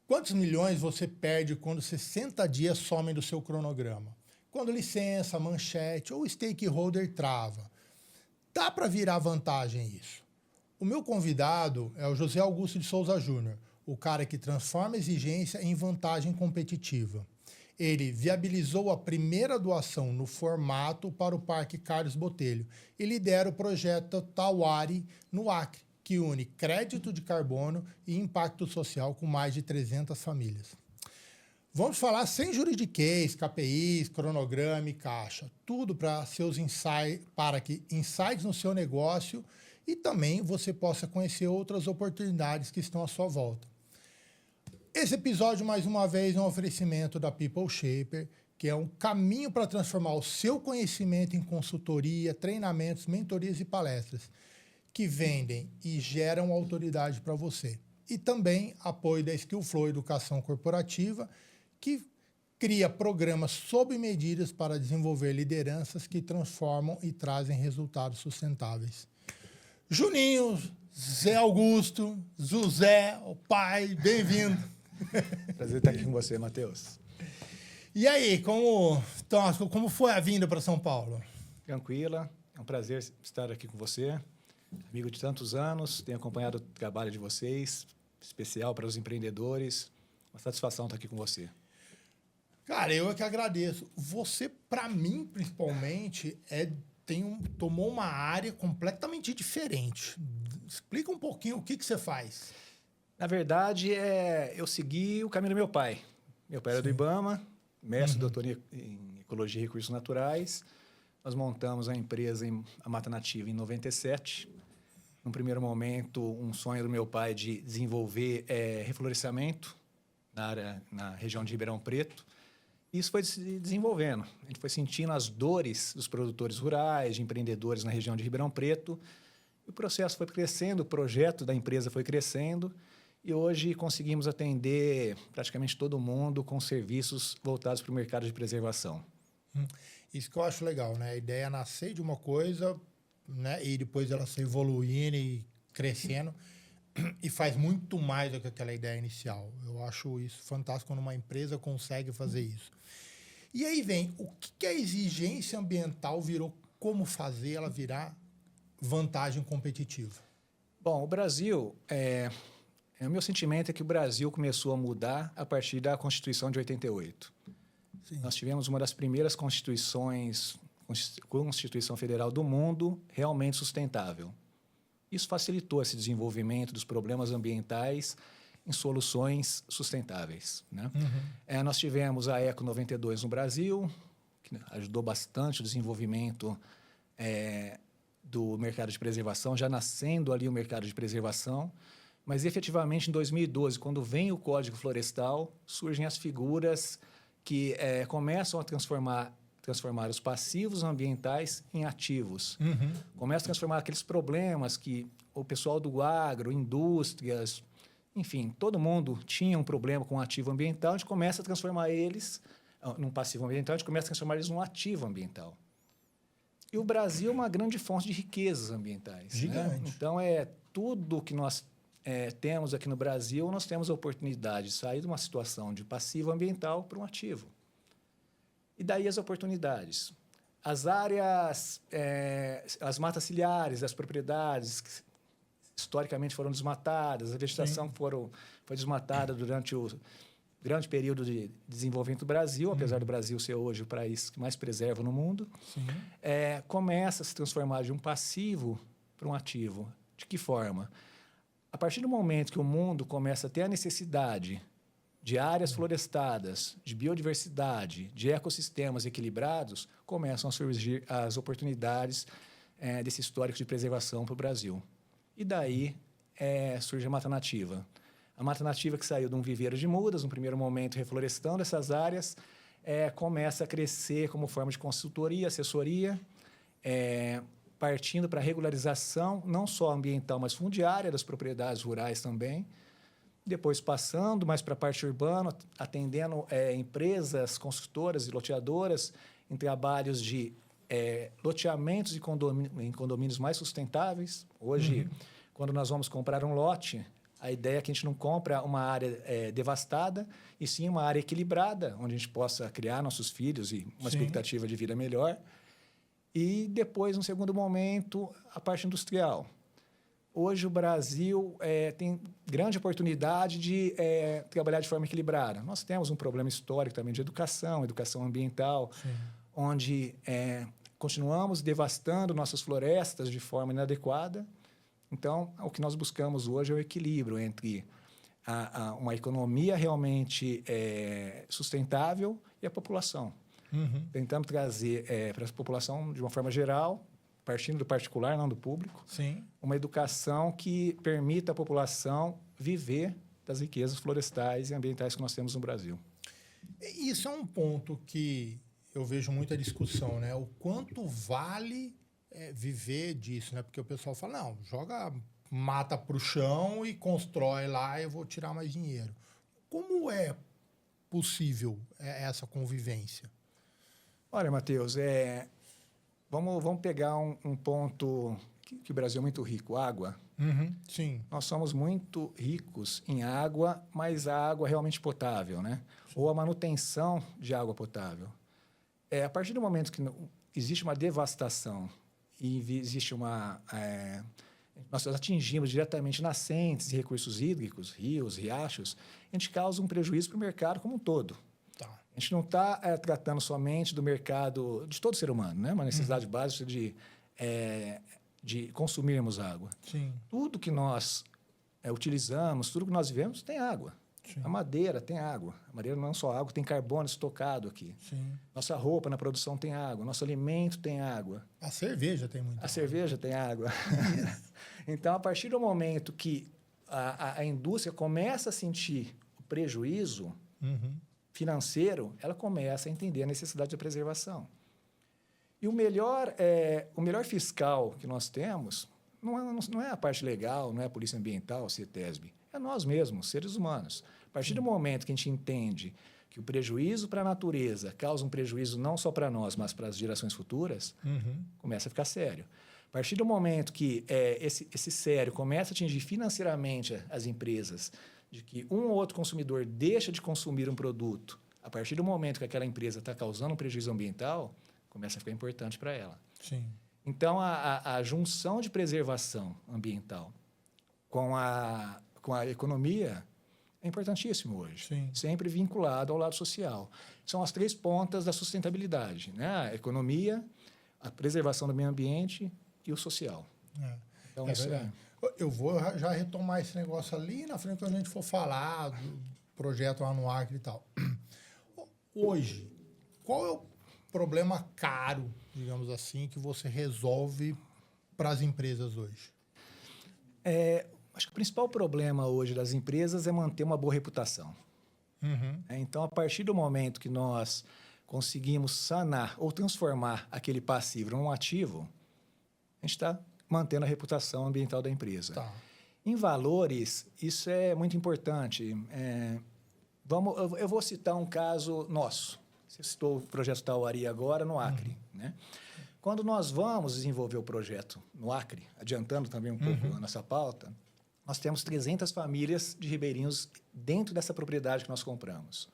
Quantos milhões você perde quando 60 dias somem do seu cronograma? Quando licença, manchete ou stakeholder trava. Dá para virar vantagem isso. O meu convidado é o José Augusto de Souza Júnior, o cara que transforma a exigência em vantagem competitiva. Ele viabilizou a primeira doação no formato para o Parque Carlos Botelho e lidera o projeto Tauari no Acre, que une crédito de carbono e impacto social com mais de 300 famílias. Vamos falar sem juridiquês, KPIs, cronograma e caixa. Tudo para que insights no seu negócio e também você possa conhecer outras oportunidades que estão à sua volta. Esse episódio, mais uma vez, é um oferecimento da People Shaper, que é um caminho para transformar o seu conhecimento em consultoria, treinamentos, mentorias e palestras, que vendem e geram autoridade para você. E também apoio da Skillflow Educação Corporativa, que cria programas sob medidas para desenvolver lideranças que transformam e trazem resultados sustentáveis. Juninho, Zé Augusto, José, o pai, bem-vindo. Prazer estar aqui com você, Matheus. E aí, como foi a vinda para São Paulo? Tranquila, é um prazer estar aqui com você. Amigo de tantos anos, tenho acompanhado o trabalho de vocês, especial para os empreendedores. Uma satisfação estar aqui com você. Cara, eu é que agradeço. Você, para mim, principalmente, tomou uma área completamente diferente. Explica um pouquinho o que você faz. Na verdade, eu segui o caminho do meu pai. Meu pai era do IBAMA, mestre, doutor em Ecologia e Recursos Naturais. Nós montamos a empresa, a Mata Nativa, em 97. Num primeiro momento, um sonho do meu pai de desenvolver reflorescimento na região de Ribeirão Preto. Isso foi se desenvolvendo. A gente foi sentindo as dores dos produtores rurais, de empreendedores na região de Ribeirão Preto. E o processo foi crescendo, o projeto da empresa foi crescendo. E hoje conseguimos atender praticamente todo mundo com serviços voltados para o mercado de preservação. Isso que eu acho legal, né? A ideia é nascer de uma coisa, né? E depois ela se evoluindo e crescendo. E faz muito mais do que aquela ideia inicial. Eu acho isso fantástico quando uma empresa consegue fazer isso. E aí vem, o que a exigência ambiental virou, como fazer ela virar vantagem competitiva? Bom, o Brasil, o meu sentimento é que o Brasil começou a mudar a partir da Constituição de 88. Sim. Nós tivemos uma das primeiras Constituição Federal do mundo realmente sustentável. Isso facilitou esse desenvolvimento dos problemas ambientais em soluções sustentáveis, né? Nós tivemos a Eco 92 no Brasil, que ajudou bastante o desenvolvimento do mercado de preservação, já nascendo ali o mercado de preservação. Mas, efetivamente, em 2012, quando vem o Código Florestal, surgem as figuras que começam a transformar os passivos ambientais em ativos. Começa a transformar aqueles problemas que o pessoal do agro, indústrias, enfim, todo mundo tinha um problema com o ativo ambiental, a gente começa a transformar eles num passivo ambiental, a gente começa a transformar eles num ativo ambiental. E o Brasil é uma grande fonte de riquezas ambientais. Gigante. Né? Então, tudo que nós temos aqui no Brasil, nós temos a oportunidade de sair de uma situação de passivo ambiental para um ativo. E daí as oportunidades. As áreas, as matas ciliares, as propriedades que historicamente foram desmatadas, a vegetação foi desmatada durante o grande período de desenvolvimento do Brasil, apesar do Brasil ser hoje o país que mais preserva no mundo, começa a se transformar de um passivo para um ativo. De que forma? A partir do momento que o mundo começa a ter a necessidade de áreas florestadas, de biodiversidade, de ecossistemas equilibrados, começam a surgir as oportunidades desse histórico de preservação para o Brasil. E daí surge a Mata Nativa. A Mata Nativa, que saiu de um viveiro de mudas, no primeiro momento reflorestando essas áreas, começa a crescer como forma de consultoria, assessoria, partindo para a regularização, não só ambiental, mas fundiária das propriedades rurais também. Depois passando mais para a parte urbana, atendendo empresas construtoras e loteadoras em trabalhos de loteamentos em condomínios mais sustentáveis. Hoje, quando nós vamos comprar um lote, A ideia é que a gente não compra uma área devastada, e sim uma área equilibrada, onde a gente possa criar nossos filhos e uma expectativa de vida melhor. E depois, no segundo momento, a parte industrial. Hoje, o Brasil tem grande oportunidade de trabalhar de forma equilibrada. Nós temos um problema histórico também de educação ambiental, onde continuamos devastando nossas florestas de forma inadequada. Então, o que nós buscamos hoje é o equilíbrio entre uma economia realmente sustentável e a população. Tentamos trazer para a população, de uma forma geral, partindo do particular, não do público, uma educação que permita à população viver das riquezas florestais e ambientais que nós temos no Brasil. Isso é um ponto que eu vejo muita discussão, né? O quanto vale viver disso, né? Porque o pessoal fala, não, joga mata para o chão e constrói lá, eu vou tirar mais dinheiro. Como é possível essa convivência? Olha, Matheus, vamos pegar um ponto que o Brasil é muito rico, água. Sim. Nós somos muito ricos em água, mas a água realmente potável, né? Ou a manutenção de água potável. A partir do momento que existe uma devastação e existe nós atingimos diretamente nascentes e recursos hídricos, rios, riachos, a gente causa um prejuízo para o mercado como um todo. A gente não está tratando somente do mercado de todo ser humano, né? Uma necessidade básica de consumirmos água. Tudo que nós utilizamos, tudo que nós vivemos tem água. A madeira tem água. A madeira não é só água, tem carbono estocado aqui. Nossa roupa na produção tem água. Nosso alimento tem água. A cerveja tem muita água. A cerveja tem água. Então, a partir do momento que a indústria começa a sentir o prejuízo financeiro, ela começa a entender a necessidade da preservação. E o melhor fiscal que nós temos não é a parte legal, não é a Polícia Ambiental, a CETESB, é nós mesmos, seres humanos. A partir do momento que a gente entende que o prejuízo para a natureza causa um prejuízo não só para nós, mas para as gerações futuras, começa a ficar sério. A partir do momento que esse sério começa a atingir financeiramente as empresas, de que um ou outro consumidor deixa de consumir um produto, a partir do momento que aquela empresa está causando um prejuízo ambiental, começa a ficar importante para ela. Então, a junção de preservação ambiental com a economia é importantíssimo hoje. Sempre vinculado ao lado social. São as três pontas da sustentabilidade, né? A economia, a preservação do meio ambiente e o social. Então, isso eu vou já retomar esse negócio ali na frente quando a gente for falar do projeto lá no Acre e tal. Hoje, qual é o problema caro, digamos assim, que você resolve para as empresas hoje? Acho que o principal problema hoje das empresas é manter uma boa reputação. Então, a partir do momento que nós conseguimos sanar ou transformar aquele passivo num ativo, a gente está mantendo a reputação ambiental da empresa. Em valores, isso é muito importante. Eu vou citar um caso nosso. Você citou o projeto Tauari agora no Acre, né? Quando nós vamos desenvolver o projeto no Acre, adiantando também um pouco a nossa pauta, nós temos 300 famílias de ribeirinhos dentro dessa propriedade que nós compramos,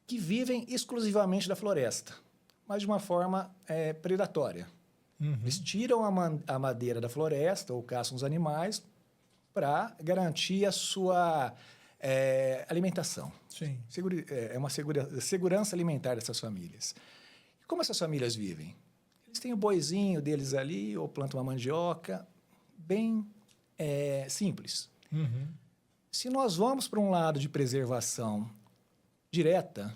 que vivem exclusivamente da floresta, mas de uma forma predatória. Eles tiram a madeira da floresta ou caçam os animais para garantir a sua alimentação. É uma segurança alimentar dessas famílias. E como essas famílias vivem? Eles têm o boizinho deles ali, ou plantam uma mandioca, bem simples. Se nós vamos para um lado de preservação direta,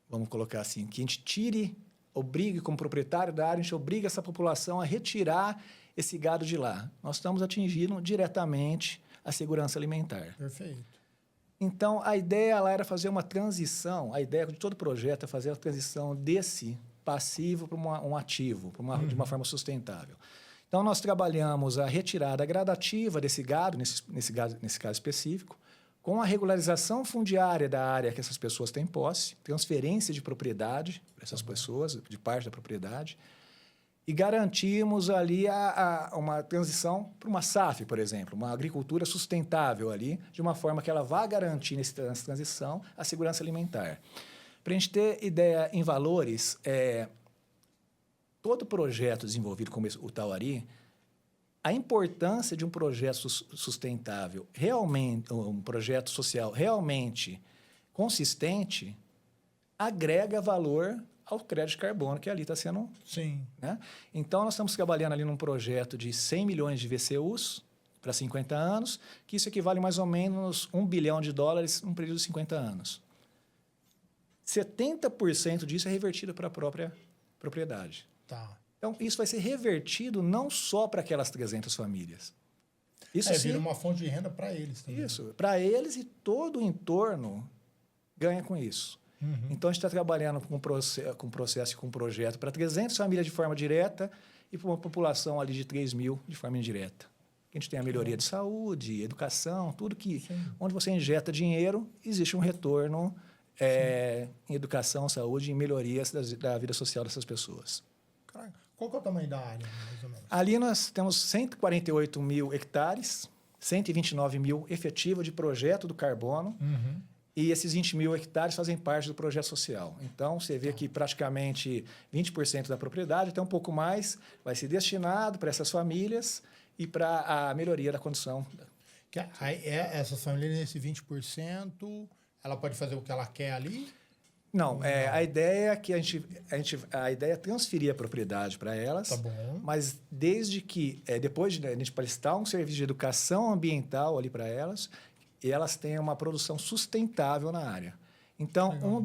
vamos colocar assim, que a gente obrigue como proprietário da área, a gente obriga essa população a retirar esse gado de lá. Nós estamos atingindo diretamente a segurança alimentar. Perfeito. Então, a ideia lá era fazer uma transição, a ideia de todo o projeto é fazer a transição desse passivo para um ativo, de uma forma sustentável. Então, nós trabalhamos a retirada gradativa desse gado, nesse caso específico, com a regularização fundiária da área que essas pessoas têm posse, transferência de propriedade para essas pessoas, de parte da propriedade, e garantirmos ali uma transição para uma SAF, por exemplo, uma agricultura sustentável ali, de uma forma que ela vá garantir nessa transição a segurança alimentar. Para a gente ter ideia em valores, todo projeto desenvolvido como o Tauari, a importância de um projeto sustentável, realmente, um projeto social realmente consistente, agrega valor ao crédito de carbono que ali está sendo... Sim. Né? Então, nós estamos trabalhando ali num projeto de 100 milhões de VCUs para 50 anos, que isso equivale mais ou menos $1 bilhão num período de 50 anos. 70% disso é revertido para a própria propriedade. Tá. Então, isso vai ser revertido não só para aquelas 300 famílias. Isso vira uma fonte de renda para eles também. Isso, para eles e todo o entorno ganha com isso. Uhum. Então, a gente está trabalhando com processo e com projeto para 300 famílias de forma direta e para uma população ali de 3 mil de forma indireta. A gente tem a melhoria de saúde, educação, tudo que... Sim. Onde você injeta dinheiro, existe um retorno em educação, saúde e melhorias da vida social dessas pessoas. Caraca. Qual que é o tamanho da área, mais ou menos? Ali nós temos 148 mil hectares, 129 mil efetivo de projeto do carbono, e esses 20 mil hectares fazem parte do projeto social. Então, você vê que praticamente 20% da propriedade, até um pouco mais, vai ser destinado para essas famílias e para a melhoria da condição. Essas famílias, nesse 20%, ela pode fazer o que ela quer ali? Não, a ideia é que a ideia é transferir a propriedade para elas, tá bom. Mas desde que, depois de a gente prestar um serviço de educação ambiental ali para elas, e elas tenham uma produção sustentável na área. Então, legal.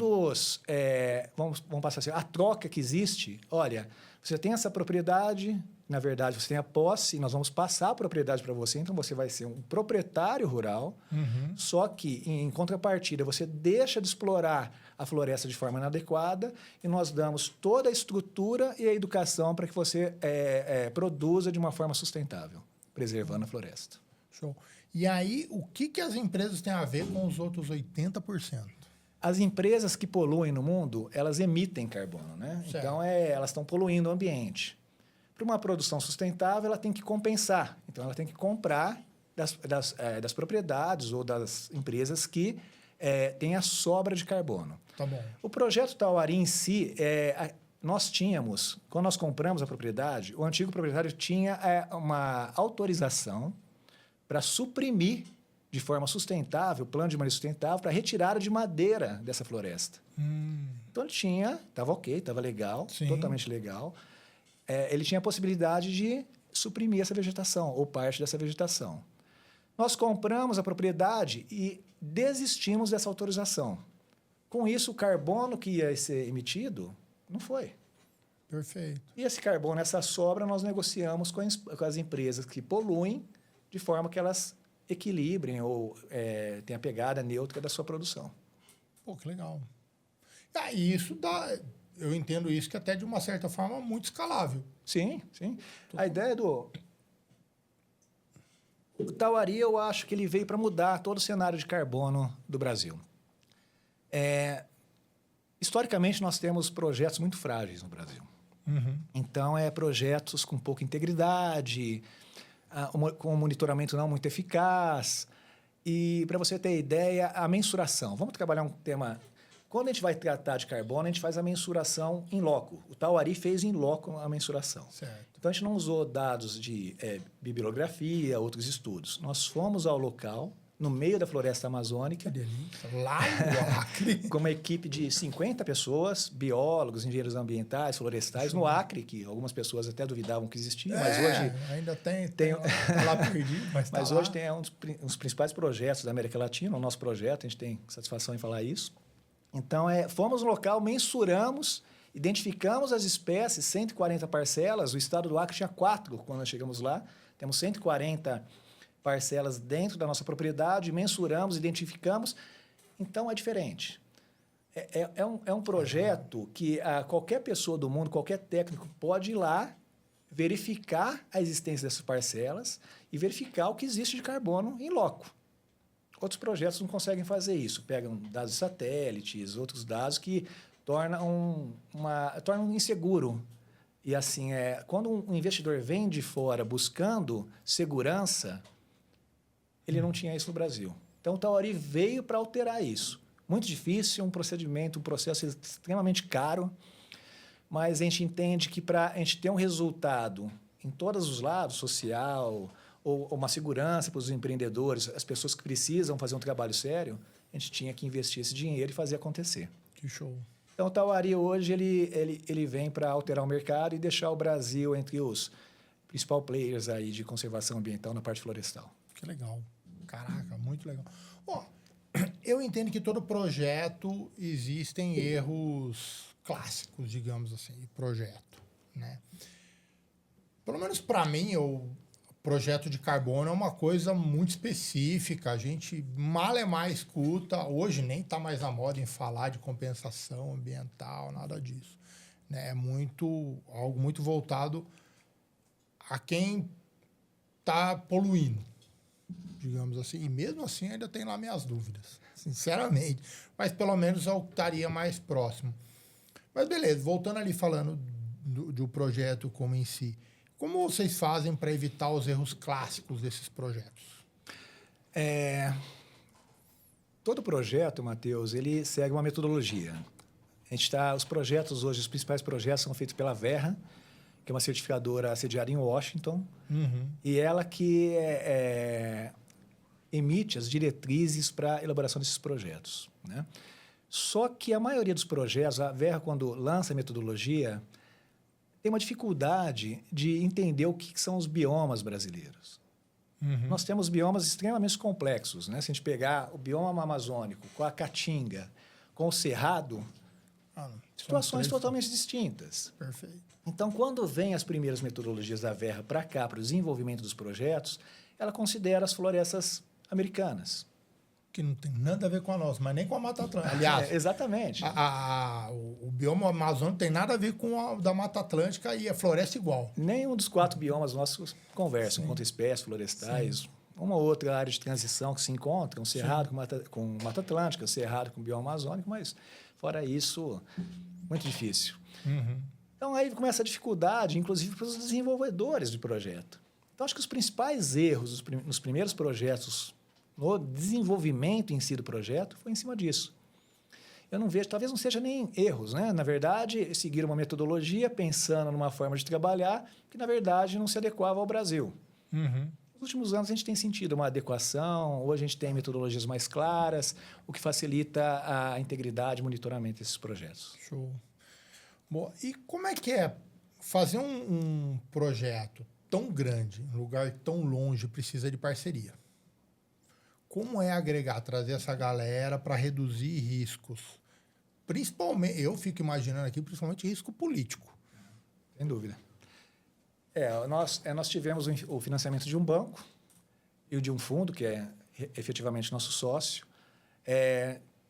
Vamos passar assim, a troca que existe, olha, você tem essa propriedade, na verdade, você tem a posse, e nós vamos passar a propriedade para você, então você vai ser um proprietário rural, só que, em contrapartida, você deixa de explorar a floresta de forma inadequada e nós damos toda a estrutura e a educação para que você produza de uma forma sustentável, preservando a floresta. Show. E aí, o que as empresas têm a ver com os outros 80%? As empresas que poluem no mundo, elas emitem carbono, né? Certo. Então, elas estão poluindo o ambiente. Para uma produção sustentável, ela tem que compensar. Então, ela tem que comprar das propriedades ou das empresas que têm a sobra de carbono. Tá bom. O projeto Tauari em si, nós tínhamos, quando nós compramos a propriedade, o antigo proprietário tinha uma autorização para suprimir de forma sustentável, plano de manejo sustentável, para retirada de madeira dessa floresta. Então, ele tinha, estava ok, estava legal, sim, totalmente legal. Ele tinha a possibilidade de suprimir essa vegetação, ou parte dessa vegetação. Nós compramos a propriedade e desistimos dessa autorização. Com isso, o carbono que ia ser emitido não foi. Perfeito. E esse carbono, essa sobra, nós negociamos com as empresas que poluem, de forma que elas equilibrem ou tenham a pegada neutra da sua produção. Pô, que legal. E isso dá... Eu entendo isso que até de uma certa forma muito escalável. Sim, sim. A ideia o Tauari, eu acho que ele veio para mudar todo o cenário de carbono do Brasil. Historicamente, nós temos projetos muito frágeis no Brasil. Então, projetos com pouca integridade, com um monitoramento não muito eficaz. E, para você ter ideia, a mensuração. Vamos trabalhar um tema... Quando a gente vai tratar de carbono, a gente faz a mensuração em loco. O Tauari fez em loco a mensuração. Certo. Então, a gente não usou dados de bibliografia, outros estudos. Nós fomos ao local, no meio da floresta amazônica. Que delícia. Lá no Acre. Com uma equipe de 50 pessoas, biólogos, engenheiros ambientais, florestais, no Acre, que algumas pessoas até duvidavam que existia, mas hoje... ainda tem tá lá perdido, mas hoje tem um dos principais projetos da América Latina, o nosso projeto, a gente tem satisfação em falar isso. Então, fomos no local, mensuramos, identificamos as espécies, 140 parcelas. O estado do Acre tinha 4 quando nós chegamos lá. Temos 140 parcelas dentro da nossa propriedade, mensuramos, identificamos. Então, é diferente. É um projeto que qualquer pessoa do mundo, qualquer técnico pode ir lá, verificar a existência dessas parcelas e verificar o que existe de carbono em loco. Outros projetos não conseguem fazer isso. Pegam dados de satélites, outros dados que tornam inseguro E assim, quando um investidor vem de fora buscando segurança, ele não tinha isso no Brasil. Então, o Tauari veio para alterar isso. Muito difícil, um processo extremamente caro, mas a gente entende que para a gente ter um resultado em todos os lados, social, ou uma segurança para os empreendedores, as pessoas que precisam fazer um trabalho sério, a gente tinha que investir esse dinheiro e fazer acontecer. Que show. Então, o Tauari hoje ele vem para alterar o mercado e deixar o Brasil entre os principais players aí de conservação ambiental na parte florestal. Que legal. Caraca, muito legal. Ó, eu entendo que todo projeto existem erros clássicos, digamos assim, de projeto, né? Pelo menos para mim, o projeto de carbono é uma coisa muito específica. A gente mal é mais escuta. Hoje nem está mais na moda em falar de compensação ambiental, nada disso, né? É algo muito voltado a quem está poluindo, digamos assim. E mesmo assim ainda tem lá minhas dúvidas, sinceramente. Mas pelo menos eu estaria mais próximo. Mas beleza, voltando ali falando do projeto como em si. Como vocês fazem para evitar os erros clássicos desses projetos? Todo projeto, Matheus, ele segue uma metodologia. Os projetos hoje, os principais projetos são feitos pela Verra, que é uma certificadora sediada em Washington, e ela que emite as diretrizes para a elaboração desses projetos, né? Só que a maioria dos projetos, a Verra, quando lança a metodologia, tem uma dificuldade de entender o que são os biomas brasileiros. Nós temos biomas extremamente complexos, né? Se a gente pegar o bioma amazônico com a caatinga, com o cerrado, situações totalmente distintas. Perfeito. Então, quando vem as primeiras metodologias da Verra para cá, para o desenvolvimento dos projetos, ela considera as florestas americanas. Que não tem nada a ver com a nossa, mas nem com a Mata Atlântica. Aliás, exatamente. O bioma amazônico tem nada a ver com a da Mata Atlântica e a floresta igual. Nenhum dos 4 biomas nossos conversam contra espécies florestais. Sim. Uma ou outra área de transição que se encontra, um cerrado com Mata Atlântica, cerrado com bioma amazônico, mas fora isso, muito difícil. Então, aí começa a dificuldade, inclusive para os desenvolvedores do projeto. Então, acho que os principais erros nos primeiros projetos, no desenvolvimento em si do projeto, foi em cima disso. Eu não vejo, talvez não seja nem erros, né? Na verdade, seguir uma metodologia pensando numa forma de trabalhar que, na verdade, não se adequava ao Brasil. Nos últimos anos, a gente tem sentido uma adequação, ou a gente tem metodologias mais claras, o que facilita a integridade e monitoramento desses projetos. Show. Bom, e como é que é fazer um projeto tão grande, um lugar tão longe, precisa de parceria? Como é agregar, trazer essa galera para reduzir riscos? Principalmente, eu fico imaginando aqui, principalmente risco político. Sem dúvida. Nós tivemos o financiamento de um banco e o de um fundo, que é efetivamente nosso sócio.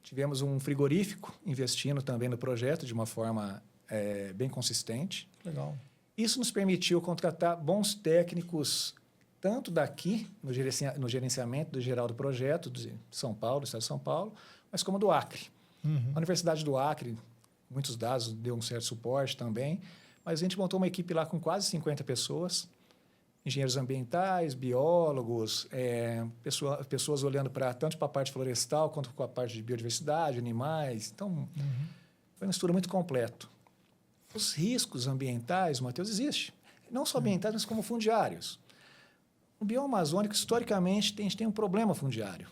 Tivemos um frigorífico investindo também no projeto de uma forma bem consistente. Legal. Isso nos permitiu contratar bons técnicos, tanto daqui, no gerenciamento do geral do projeto, de São Paulo, do Estado de São Paulo, mas como do Acre. A Universidade do Acre, muitos dados, deu um certo suporte também, mas a gente montou uma equipe lá com quase 50 pessoas, engenheiros ambientais, biólogos, pessoas olhando tanto para a parte florestal quanto para a parte de biodiversidade, animais. Então, foi um estudo muito completo. Os riscos ambientais, Matheus, existem. Não só ambientais, mas como fundiários. No bioma amazônico, historicamente, a gente tem um problema fundiário.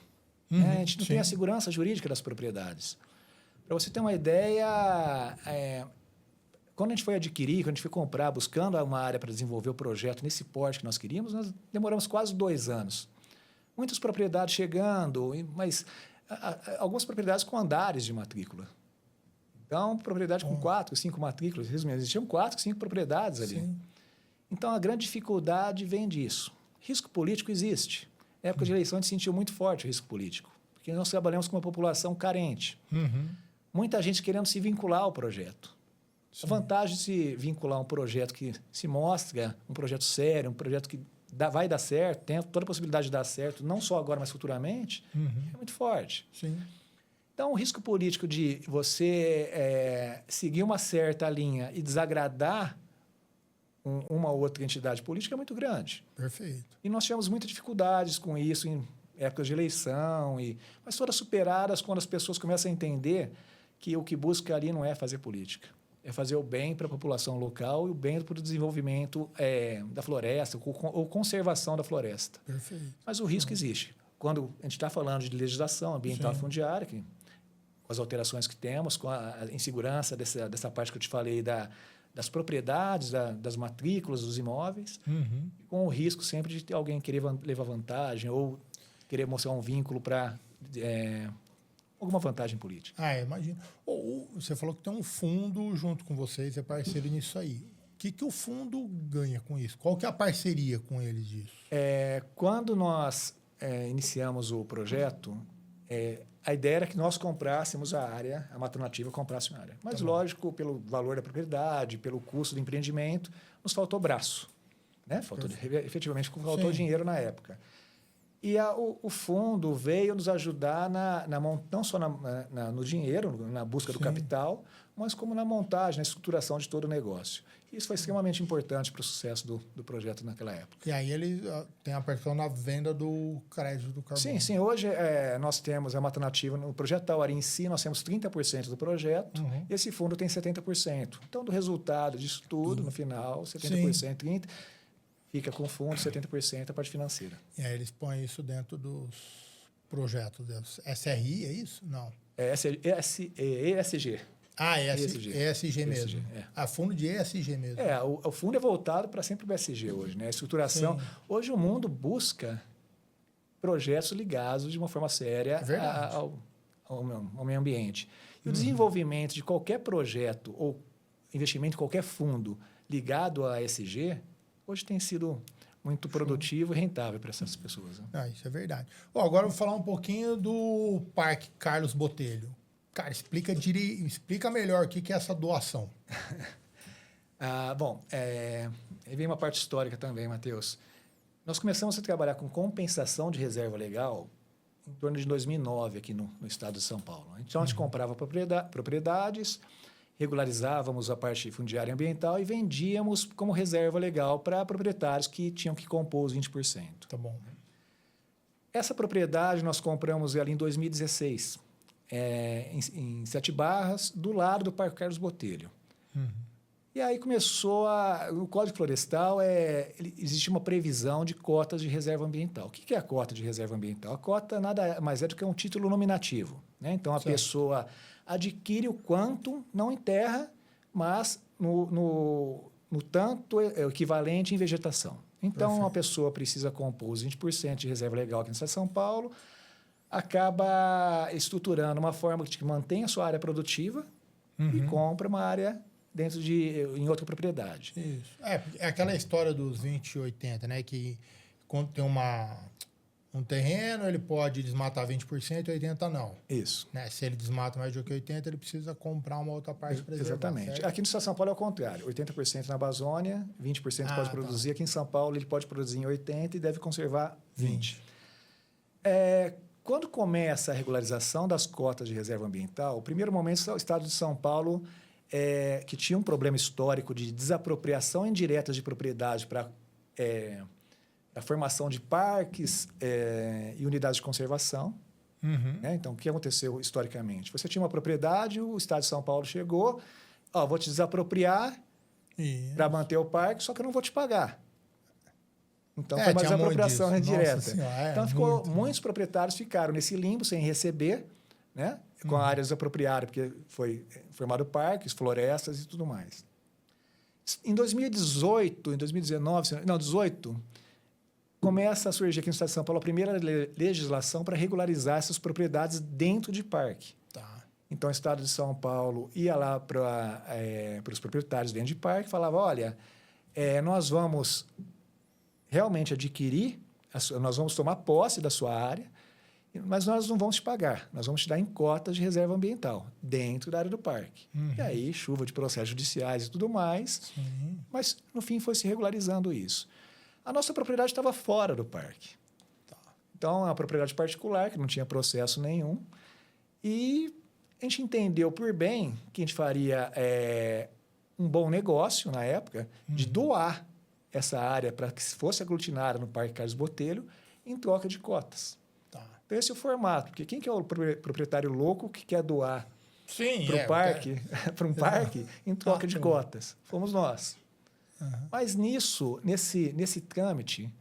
A gente não tem a segurança jurídica das propriedades. Para você ter uma ideia, quando a gente foi adquirir, quando a gente foi comprar, buscando uma área para desenvolver o projeto nesse porte que nós queríamos, nós demoramos quase 2 anos. Muitas propriedades chegando, mas algumas propriedades com andares de matrícula. Então, propriedade com 4, 5 matrículas, existiam 4, 5 propriedades ali. Sim. Então, a grande dificuldade vem disso. Risco político existe. Na época de eleição, a gente sentiu muito forte o risco político, porque nós trabalhamos com uma população carente. Muita gente querendo se vincular ao projeto. Sim. A vantagem de se vincular a um projeto que se mostra um projeto sério, um projeto que vai dar certo, tem toda a possibilidade de dar certo, não só agora, mas futuramente, é muito forte. Sim. Então, o risco político de você seguir uma certa linha e desagradar uma ou outra entidade política é muito grande. Perfeito. E nós tivemos muitas dificuldades com isso em épocas de eleição, mas foram superadas quando as pessoas começam a entender que o que busca ali não é fazer política, é fazer o bem para a população local e o bem para o desenvolvimento da floresta ou conservação da floresta. Perfeito. Mas o risco existe. Quando a gente está falando de legislação ambiental e fundiária, com as alterações que temos, com a insegurança dessa parte que eu te falei das propriedades, das matrículas dos imóveis, com o risco sempre de ter alguém querer levar vantagem ou querer mostrar um vínculo para alguma vantagem política. Imagino. Você falou que tem um fundo junto com vocês, é parceiro nisso aí. O que o fundo ganha com isso? Qual que é a parceria com eles disso? Quando nós iniciamos o projeto, a ideia era que nós comprássemos a área, a Mata Nativa comprasse uma área. Mas, lógico, pelo valor da propriedade, pelo custo do empreendimento, nos faltou braço. Né? Efetivamente, faltou dinheiro na época. E o fundo veio nos ajudar não só no dinheiro, na busca do capital, mas como na montagem, na estruturação de todo o negócio. Isso foi extremamente importante para o sucesso do projeto naquela época. E aí ele tem a participação na venda do crédito do carbono. Sim. Hoje nós temos a Mata Nativa, no projeto Tauari em si, nós temos 30% do projeto, e esse fundo tem 70%. Então, do resultado disso tudo, no final, 70%, 30%, fica com o fundo, 70% a parte financeira. E aí eles põem isso dentro dos projetos deles. SRI, é isso? Não. ESG. ESG mesmo. Fundo de ESG mesmo. O fundo é voltado para sempre o ESG hoje, né? A estruturação. Sim. Hoje o mundo busca projetos ligados de uma forma séria ao meio ambiente. E o desenvolvimento de qualquer projeto ou investimento em qualquer fundo ligado a ESG, hoje tem sido muito produtivo e rentável para essas pessoas. Né? Isso é verdade. Agora eu vou falar um pouquinho do Parque Carlos Botelho. Cara, explica melhor o que é essa doação. Aí vem uma parte histórica também, Matheus. Nós começamos a trabalhar com compensação de reserva legal em torno de 2009 aqui no estado de São Paulo. Então, a gente comprava propriedades, regularizávamos a parte fundiária e ambiental e vendíamos como reserva legal para proprietários que tinham que compor os 20%. Tá bom. Essa propriedade nós compramos ali em 2016. Em Sete Barras, do lado do Parque Carlos Botelho. E aí começou o Código Florestal, existe uma previsão de cotas de reserva ambiental. O que é a cota de reserva ambiental? A cota nada mais é do que um título nominativo. Né? Então, a pessoa adquire o quanto, não em terra, mas no tanto equivalente em vegetação. Então, a pessoa precisa compor os 20% de reserva legal aqui no estado de São Paulo, acaba estruturando uma forma que mantém a sua área produtiva e compra uma área em outra propriedade. Isso. É aquela história dos 20 e 80, né? Que quando tem um terreno, ele pode desmatar 20% e 80% não. Isso. Né? Se ele desmata mais do que 80%, ele precisa comprar uma outra parte para preservar. Exatamente. Certo? Aqui no estado de São Paulo é o contrário. 80% na Amazônia, 20% pode produzir. Aqui em São Paulo, ele pode produzir em 80% e deve conservar 20%. Quando começa a regularização das cotas de reserva ambiental, o primeiro momento o estado de São Paulo, que tinha um problema histórico de desapropriação indireta de propriedade para a formação de parques e unidades de conservação. Né? Então, o que aconteceu historicamente? Você tinha uma propriedade, o estado de São Paulo chegou, vou te desapropriar para manter o parque, só que eu não vou te pagar. Então, foi uma desapropriação indireta. Então, muitos proprietários ficaram nesse limbo, sem receber, né? Com a área desapropriada, porque foi formado parques, florestas e tudo mais. Em 2018, 2018, começa a surgir aqui no estado de São Paulo a primeira legislação para regularizar essas propriedades dentro de parque. Tá. Então, o estado de São Paulo ia lá para os proprietários dentro de parque e falava, olha, nós vamos realmente adquirir, nós vamos tomar posse da sua área, mas nós não vamos te pagar, nós vamos te dar em cotas de reserva ambiental, dentro da área do parque. E aí, chuva de processos judiciais e tudo mais, mas, no fim, foi se regularizando isso. A nossa propriedade estava fora do parque. Então, é uma propriedade particular, que não tinha processo nenhum, e a gente entendeu por bem que a gente faria um bom negócio, na época, de doar essa área para que fosse aglutinada no Parque Carlos Botelho em troca de cotas. Tá. Então, esse é o formato. Porque quem que é o proprietário louco que quer doar Sim, para o parque, para um parque em troca de pronto. cotas? Fomos nós. Mas nesse trâmite,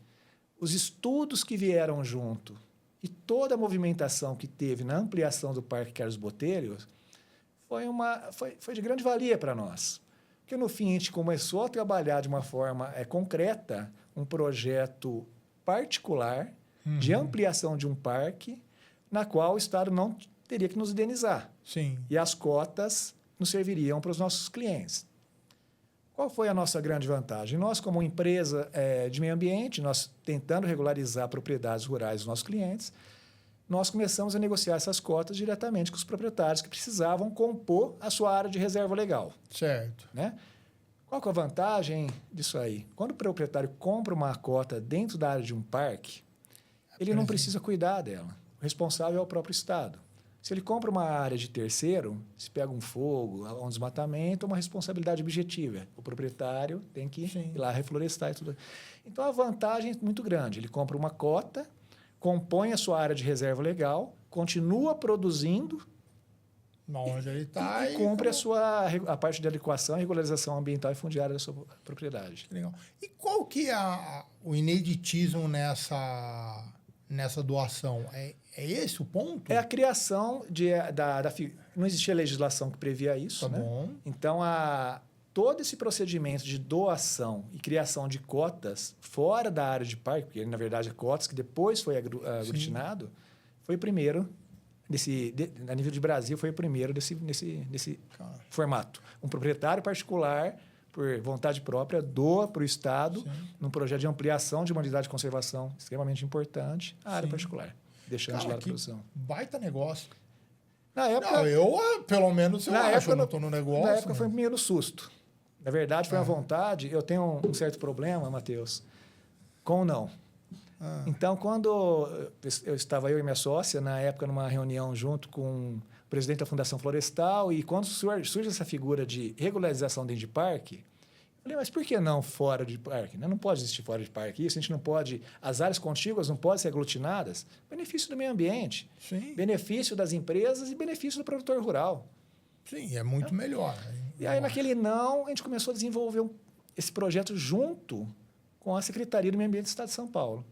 os estudos que vieram junto e toda a movimentação que teve na ampliação do Parque Carlos Botelho foi de grande valia para nós. Porque, no fim, a gente começou a trabalhar de uma forma concreta um projeto particular de ampliação de um parque na qual o Estado não teria que nos indenizar. Sim. E as cotas nos serviriam para os nossos clientes. Qual foi a nossa grande vantagem? Nós, como empresa de meio ambiente, nós tentando regularizar propriedades rurais dos nossos clientes, nós começamos a negociar essas cotas diretamente com os proprietários que precisavam compor a sua área de reserva legal. Certo. Né? Qual que é a vantagem disso aí? Quando o proprietário compra uma cota dentro da área de um parque, ele não precisa cuidar dela. O responsável é o próprio Estado. Se ele compra uma área de terceiro, se pega um fogo, um desmatamento, é uma responsabilidade objetiva. O proprietário tem que ir lá reflorestar e tudo. Então, a vantagem é muito grande. Ele compra uma cota, compõe a sua área de reserva legal, continua produzindo Onde ele está e cumpre a parte de adequação, regularização ambiental e fundiária da sua propriedade. Legal. E qual que é o ineditismo nessa doação? É esse o ponto? É a criação não existia legislação que previa isso. Tá né? bom. Então, todo esse procedimento de doação e criação de cotas fora da área de parque, porque, na verdade, cotas que depois foi aglutinado, foi o primeiro, a nível de Brasil, foi o primeiro nesse formato. Um proprietário particular, por vontade própria, doa para o Estado, num projeto de ampliação de uma unidade de conservação extremamente importante, a área particular, deixando de lado a produção. Baita negócio. Na época, Não, pelo menos eu acho, eu não estou no negócio. Na época foi meio no susto. Na verdade, foi uma vontade. Eu tenho um certo problema, Matheus, com o não. Então, quando eu e minha sócia, na época, numa reunião junto com o presidente da Fundação Florestal, e quando surge essa figura de regularização dentro de parque, eu falei, mas por que não fora de parque? Não pode existir fora de parque isso, a gente não pode... As áreas contíguas não podem ser aglutinadas. Benefício do meio ambiente, benefício das empresas e benefício do produtor rural. Sim, é muito melhor. E aí, naquele não, a gente começou a desenvolver esse projeto junto com a Secretaria do Meio Ambiente do Estado de São Paulo.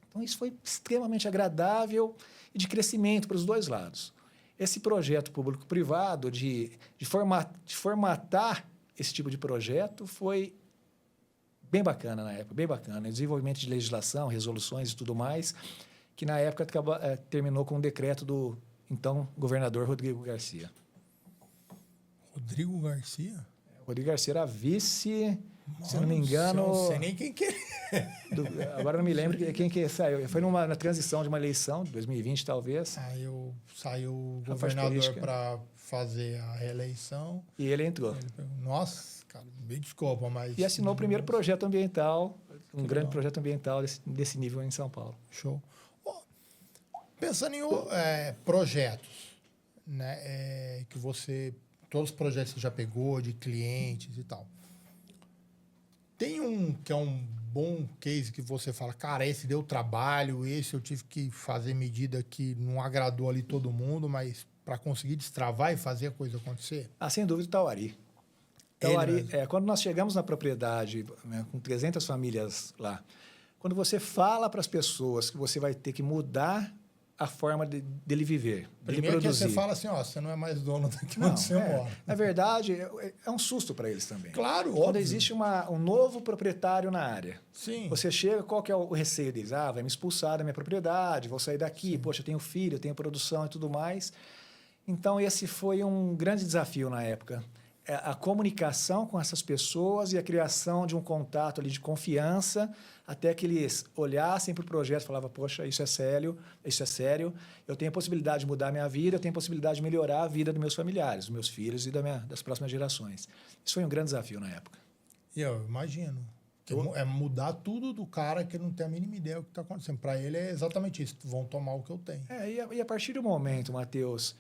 Então, isso foi extremamente agradável e de crescimento para os dois lados. Esse projeto público-privado de formatar esse tipo de projeto foi bem bacana na época, bem bacana. Desenvolvimento de legislação, resoluções e tudo mais, que na época terminou com um decreto do então governador Rodrigo Garcia. Rodrigo Garcia? Rodrigo Garcia era vice, se não me engano... Não sei nem quem que é. Agora não me lembro quem que saiu. Foi na transição de uma eleição, 2020 talvez. Saiu o governador para fazer a reeleição. E ele entrou. Nossa, cara, me desculpa, mas... E assinou o primeiro projeto ambiental, grande projeto ambiental desse nível em São Paulo. Show. Pensando em projetos, né, que você... Todos os projetos que você já pegou, de clientes e tal. Tem um que é um bom case que você fala, cara, esse deu trabalho, esse eu tive que fazer medida que não agradou ali todo mundo, mas para conseguir destravar e fazer a coisa acontecer? Sem dúvida, o Tauari. Tauari, quando nós chegamos na propriedade, né, com 300 famílias lá, quando você fala para as pessoas que você vai ter que mudar a forma dele viver, dele Primeiro produzir. que você fala assim, você não é mais dono daqui onde você mora. Na verdade, é um susto para eles também. Claro, Quando óbvio. existe um novo proprietário na área. Sim. Você chega, qual que é o receio deles? Vai me expulsar da minha propriedade, vou sair daqui, poxa, eu tenho filho, eu tenho produção e tudo mais. Então, esse foi um grande desafio na época. A comunicação com essas pessoas e a criação de um contato ali de confiança, até que eles olhassem para o projeto e falavam, poxa, isso é sério, eu tenho a possibilidade de mudar a minha vida, eu tenho a possibilidade de melhorar a vida dos meus familiares, dos meus filhos e das próximas gerações. Isso foi um grande desafio na época. E eu imagino. É mudar tudo do cara que não tem a mínima ideia do que está acontecendo. Para ele é exatamente isso, vão tomar o que eu tenho. E a partir do momento, Matheus,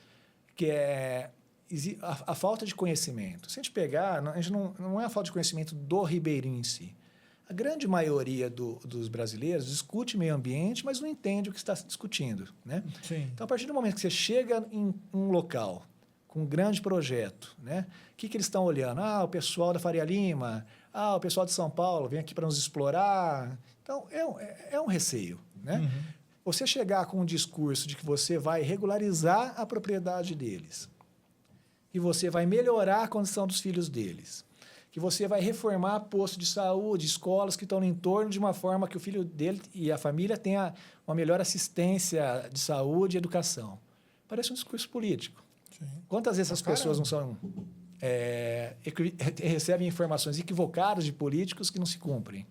que a falta de conhecimento. Se a gente pegar, a gente não é a falta de conhecimento do ribeirinho em si. A grande maioria dos brasileiros discute meio ambiente, mas não entende o que está se discutindo, né? Sim. Então, a partir do momento que você chega em um local com um grande projeto, né? O que eles estão olhando? Ah, o pessoal da Faria Lima, o pessoal de São Paulo vem aqui para nos explorar. Então, é um receio, né? Uhum. Você chegar com um discurso de que você vai regularizar a propriedade deles, que você vai melhorar a condição dos filhos deles, que você vai reformar postos de saúde, escolas que estão no entorno de uma forma que o filho dele e a família tenha uma melhor assistência de saúde e educação. Parece um discurso político. Sim. Quantas vezes essas pessoas não são recebem informações equivocadas de políticos que não se cumprem?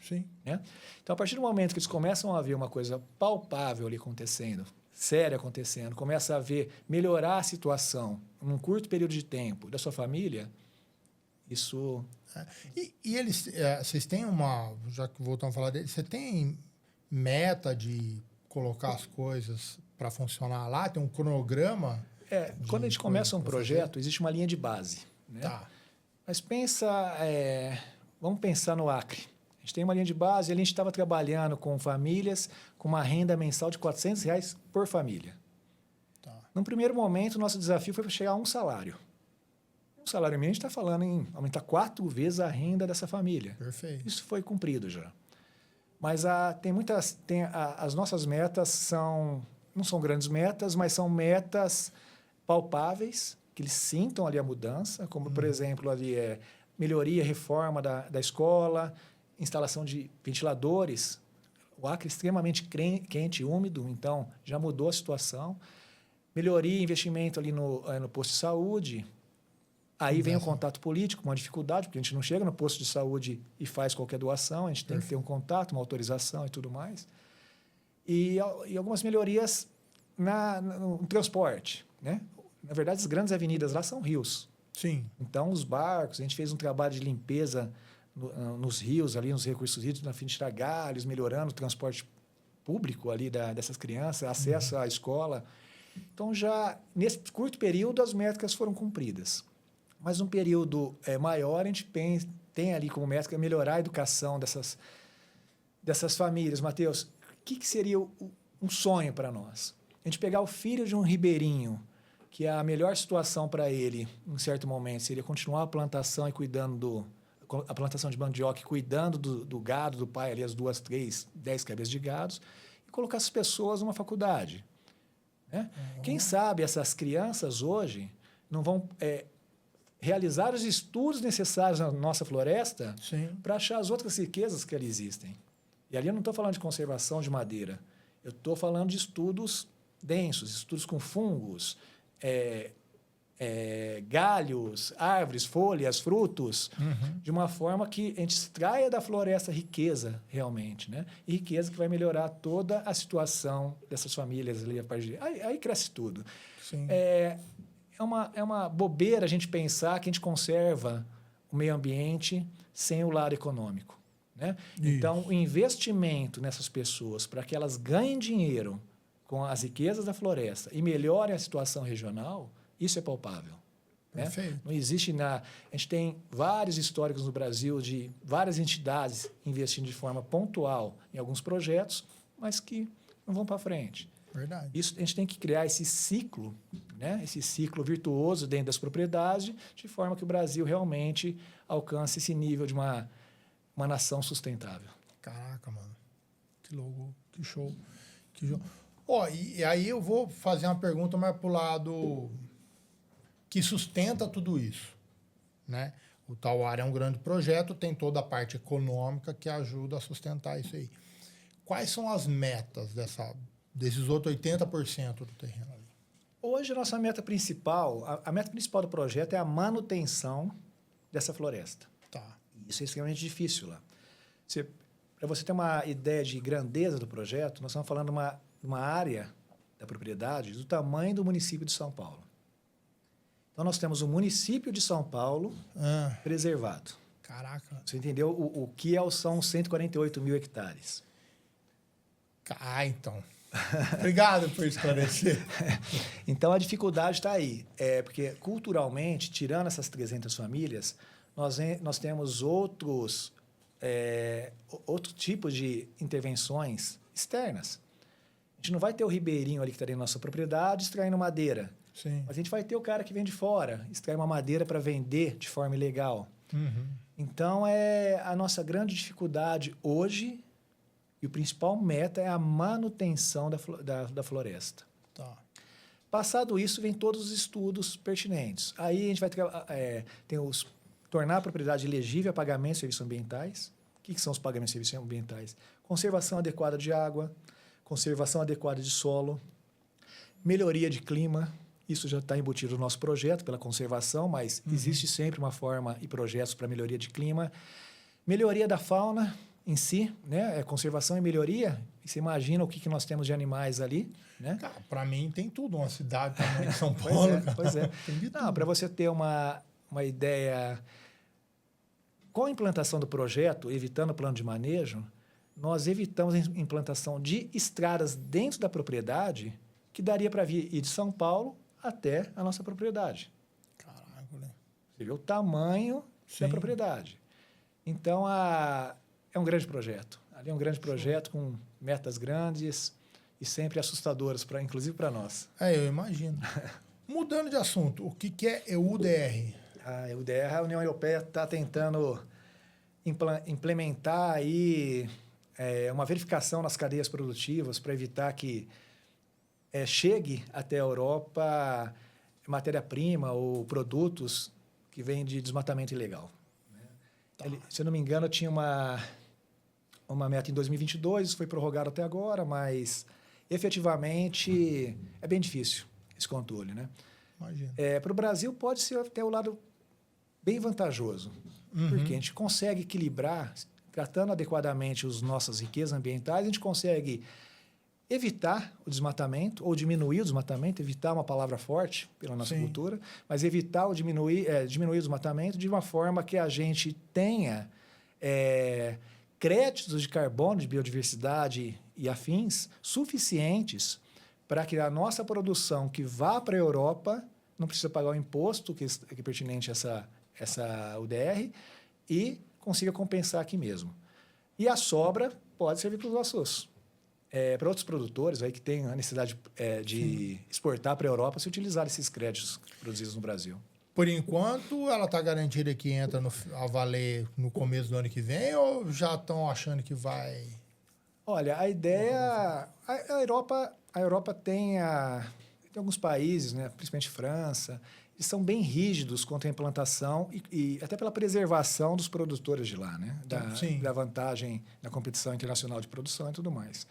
Sim. Né? Então, a partir do momento que eles começam a ver uma coisa palpável ali acontecendo, séria acontecendo, começa a ver melhorar a situação num curto período de tempo da sua família, isso... E eles, vocês têm já que voltamos a falar deles, você tem meta de colocar as coisas para funcionar lá? Tem um cronograma? Quando a gente começa um projeto, existe uma linha de base. Né? Tá. Mas vamos pensar no Acre. A gente tem uma linha de base, ali a gente estava trabalhando com famílias com uma renda mensal de R$400 por família. Tá. Num primeiro momento, o nosso desafio foi chegar a um salário. Um salário mínimo, a gente está falando em aumentar 4 vezes a renda dessa família. Perfeito. Isso foi cumprido já. Mas as nossas metas não são grandes metas, mas são metas palpáveis, que eles sintam ali a mudança, como, por exemplo, ali melhoria, reforma da escola, instalação de ventiladores. O Acre é extremamente quente e úmido, então já mudou a situação. Melhoria, investimento ali no posto de saúde. Aí vem o contato político, uma dificuldade, porque a gente não chega no posto de saúde e faz qualquer doação, a gente tem que ter um contato, uma autorização e tudo mais. E algumas melhorias no transporte. Né? Na verdade, as grandes avenidas lá são rios. Sim. Então, os barcos, a gente fez um trabalho de limpeza nos rios, ali nos recursos hídricos, na fim de tirar galhos, melhorando o transporte público ali dessas crianças, acesso à escola. Então, já nesse curto período, as métricas foram cumpridas. Mas num período maior, a gente tem ali como métrica melhorar a educação dessas famílias. Mateus, o que seria um sonho para nós? A gente pegar o filho de um ribeirinho, que a melhor situação para ele, em certo momento, seria continuar a plantação e cuidando a plantação de mandioca, cuidando do gado do pai, ali as 2, 3, 10 cabeças de gados, e colocar essas pessoas numa faculdade. Né? Quem sabe essas crianças hoje não vão realizar os estudos necessários na nossa floresta para achar as outras riquezas que ali existem. E ali eu não estou falando de conservação de madeira, eu estou falando de estudos densos, estudos com fungos, galhos, árvores, folhas, frutos, de uma forma que a gente extraia da floresta riqueza realmente, né? E riqueza que vai melhorar toda a situação dessas famílias ali a partir aí cresce tudo. Sim. É uma bobeira a gente pensar que a gente conserva o meio ambiente sem o lado econômico, né? Então, o investimento nessas pessoas para que elas ganhem dinheiro com as riquezas da floresta e melhorem a situação regional, isso é palpável. Né? Não existe a gente tem vários históricos no Brasil de várias entidades investindo de forma pontual em alguns projetos, mas que não vão para frente. Verdade. Isso, a gente tem que criar esse ciclo, né? Esse ciclo virtuoso dentro das propriedades, de forma que o Brasil realmente alcance esse nível de uma nação sustentável. Caraca, mano. Que louco, que show. Que show. E aí eu vou fazer uma pergunta mais para o lado que sustenta tudo isso. Né? O Tauara é um grande projeto, tem toda a parte econômica que ajuda a sustentar isso aí. Quais são as metas desses outros 80% do terreno ali? Hoje, a nossa meta principal, a meta principal do projeto é a manutenção dessa floresta. Tá. Isso é extremamente difícil lá. Para você ter uma ideia de grandeza do projeto, nós estamos falando de uma área da propriedade do tamanho do município de São Paulo. Então, nós temos o município de São Paulo preservado. Caraca. Você entendeu o que são 148 mil hectares? Então. Obrigado por esclarecer. Então, a dificuldade está aí. Porque, culturalmente, tirando essas 300 famílias, nós temos outros tipos de intervenções externas. A gente não vai ter o ribeirinho ali que está dentro da nossa propriedade extraindo madeira. Sim. Mas a gente vai ter o cara que vem de fora, extrai uma madeira para vender de forma ilegal. Uhum. Então, a nossa grande dificuldade hoje, e o principal meta, é a manutenção da floresta. Tá. Passado isso, vem todos os estudos pertinentes. Aí a gente vai ter tornar a propriedade elegível a pagamentos de serviços ambientais. O que são os pagamentos de serviços ambientais? Conservação adequada de água, conservação adequada de solo, melhoria de clima. Isso já está embutido no nosso projeto pela conservação, mas existe sempre uma forma e projetos para melhoria de clima. Melhoria da fauna em si, né? Conservação e melhoria. E você imagina o que nós temos de animais ali, né? Cara, para mim tem tudo. Uma cidade tamanho de São Paulo. Pois é. Tem de Não, para você ter uma ideia, com a implantação do projeto, evitando o plano de manejo, nós evitamos a implantação de estradas dentro da propriedade que daria para vir de São Paulo até a nossa propriedade. Caraca, né? Você vê o tamanho da propriedade. Então, é um grande projeto. Ali é um grande projeto com metas grandes e sempre assustadoras, inclusive para nós. Eu imagino. Mudando de assunto, o que é EUDR? A EUDR, a União Europeia está tentando implementar aí uma verificação nas cadeias produtivas para evitar que chegue até a Europa matéria-prima ou produtos que vêm de desmatamento ilegal. Tá. Se eu não me engano, tinha uma meta em 2022, foi prorrogado até agora, mas efetivamente é bem difícil esse controle, né? Imagina. Para o Brasil pode ser até o lado bem vantajoso, porque a gente consegue equilibrar, tratando adequadamente as nossas riquezas ambientais, a gente consegue evitar o desmatamento ou diminuir o desmatamento, evitar uma palavra forte pela nossa cultura, mas evitar ou diminuir o desmatamento de uma forma que a gente tenha créditos de carbono, de biodiversidade e afins suficientes para que a nossa produção que vá para a Europa não precisa pagar o imposto que é pertinente a essa UDR e consiga compensar aqui mesmo. E a sobra pode servir para os nossos para outros produtores aí que têm a necessidade de exportar para a Europa se utilizar esses créditos produzidos no Brasil. Por enquanto, ela está garantida que entra a valer no começo do ano que vem ou já estão achando que vai... Olha, a ideia... A Europa tem alguns países, né, principalmente França, eles são bem rígidos quanto à implantação e até pela preservação dos produtores de lá, né? Da vantagem na competição internacional de produção e tudo mais.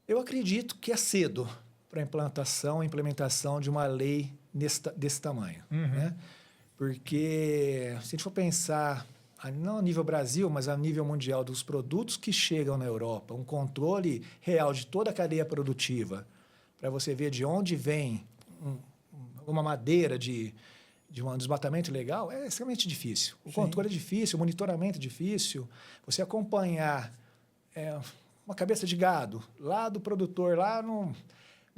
Eu acredito que é cedo para a implantação e implementação de uma lei desse tamanho. Né? Porque, se a gente for pensar, não a nível Brasil, mas a nível mundial, dos produtos que chegam na Europa, um controle real de toda a cadeia produtiva, para você ver de onde vem uma madeira de um desmatamento ilegal, é extremamente difícil. O controle é difícil, o monitoramento é difícil. Você acompanhar uma cabeça de gado lá do produtor, lá no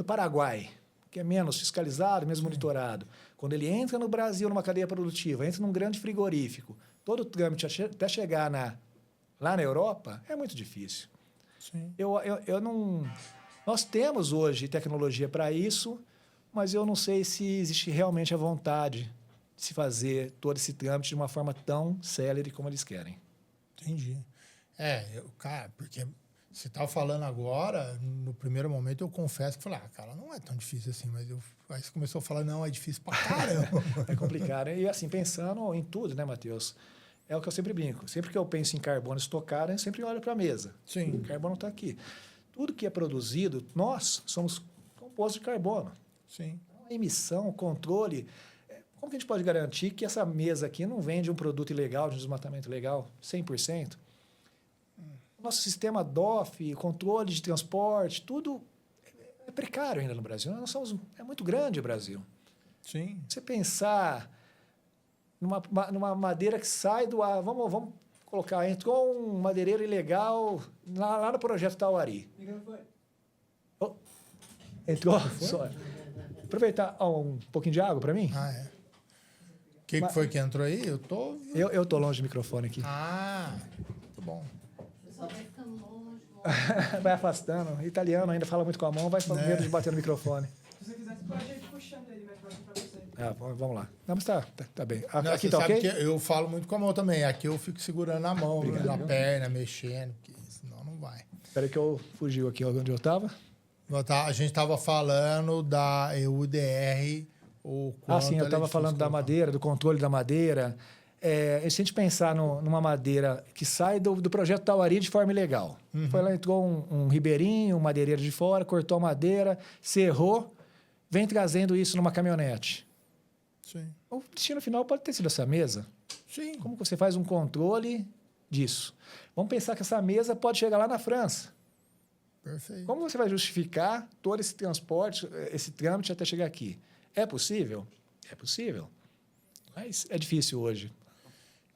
Paraguai, que é menos fiscalizado, menos monitorado. Quando ele entra no Brasil, numa cadeia produtiva, entra num grande frigorífico, todo o trâmite até chegar lá na Europa, é muito difícil. Sim. Eu não... Nós temos hoje tecnologia para isso, mas eu não sei se existe realmente a vontade de se fazer todo esse trâmite de uma forma tão célere como eles querem. Entendi. Cara, porque você estava falando agora, no primeiro momento eu confesso que falei, cara, não é tão difícil assim, mas aí você começou a falar, não, é difícil pra caramba. É complicado. E assim, pensando em tudo, né, Matheus? É o que eu sempre brinco. Sempre que eu penso em carbono estocado, eu sempre olho para a mesa. Sim. O carbono está aqui. Tudo que é produzido, nós somos compostos de carbono. Sim. A emissão, o controle. Como que a gente pode garantir que essa mesa aqui não vende um produto ilegal, de um desmatamento ilegal, 100%? Nosso sistema DOF, controle de transporte, tudo é precário ainda no Brasil. É muito grande o Brasil. Sim. Você pensar numa madeira que sai do ar, vamos colocar, entrou um madeireiro ilegal lá no projeto Tauari. Oh, entrou? Só. Aproveitar um pouquinho de água para mim? Ah, é. O que foi que entrou aí? Eu tô longe do microfone aqui. Ah, muito bom. Só vai ficando longe. Vai afastando. Italiano ainda fala muito com a mão, vai com medo de bater no microfone. Se você quiser, você pode ir puxando ele mais próximo pra você. Vamos lá. Não, mas tá bem. Não, Aqui você tá sabe ok? que eu falo muito com a mão também. Aqui eu fico segurando a mão, na perna, mexendo, porque senão não vai. Espera que eu fugiu aqui onde eu estava. A gente estava falando da EUDR. Sim, eu estava falando da madeira, do controle da madeira. Se a gente pensar numa madeira que sai do projeto Tauari de forma ilegal. Foi lá, entrou um ribeirinho, um madeireiro de fora, cortou a madeira, serrou, vem trazendo isso numa caminhonete. Sim. O destino final pode ter sido essa mesa. Sim. Como você faz um controle disso? Vamos pensar que essa mesa pode chegar lá na França. Perfeito. Como você vai justificar todo esse transporte, esse trâmite até chegar aqui? É possível? É possível. Mas é difícil hoje.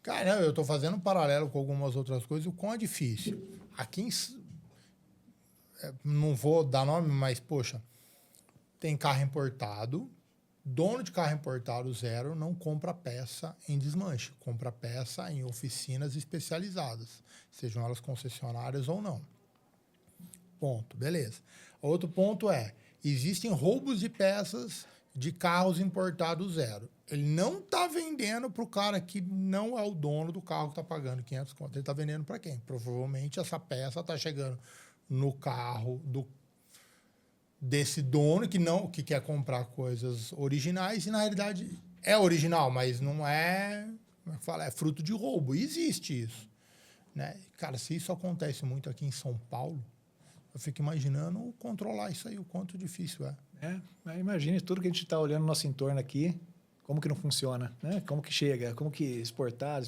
Cara, não, eu estou fazendo um paralelo com algumas outras coisas, o quão é difícil. Aqui, não vou dar nome, mas, poxa, tem carro importado, dono de carro importado zero não compra peça em desmanche, compra peça em oficinas especializadas, sejam elas concessionárias ou não. Ponto, beleza. Outro ponto existem roubos de peças de carros importados zero. Ele não está vendendo para o cara que não é o dono do carro que está pagando 500 conto. Ele está vendendo para quem? Provavelmente essa peça está chegando no carro desse dono que quer comprar coisas originais e, na realidade, é original, mas não é... Como é que fala? É fruto de roubo. E existe isso. Né? Cara, se isso acontece muito aqui em São Paulo, eu fico imaginando controlar isso aí, o quanto difícil é. Imagine tudo que a gente está olhando no nosso entorno aqui, como que não funciona, né? Como que chega, como que exportar.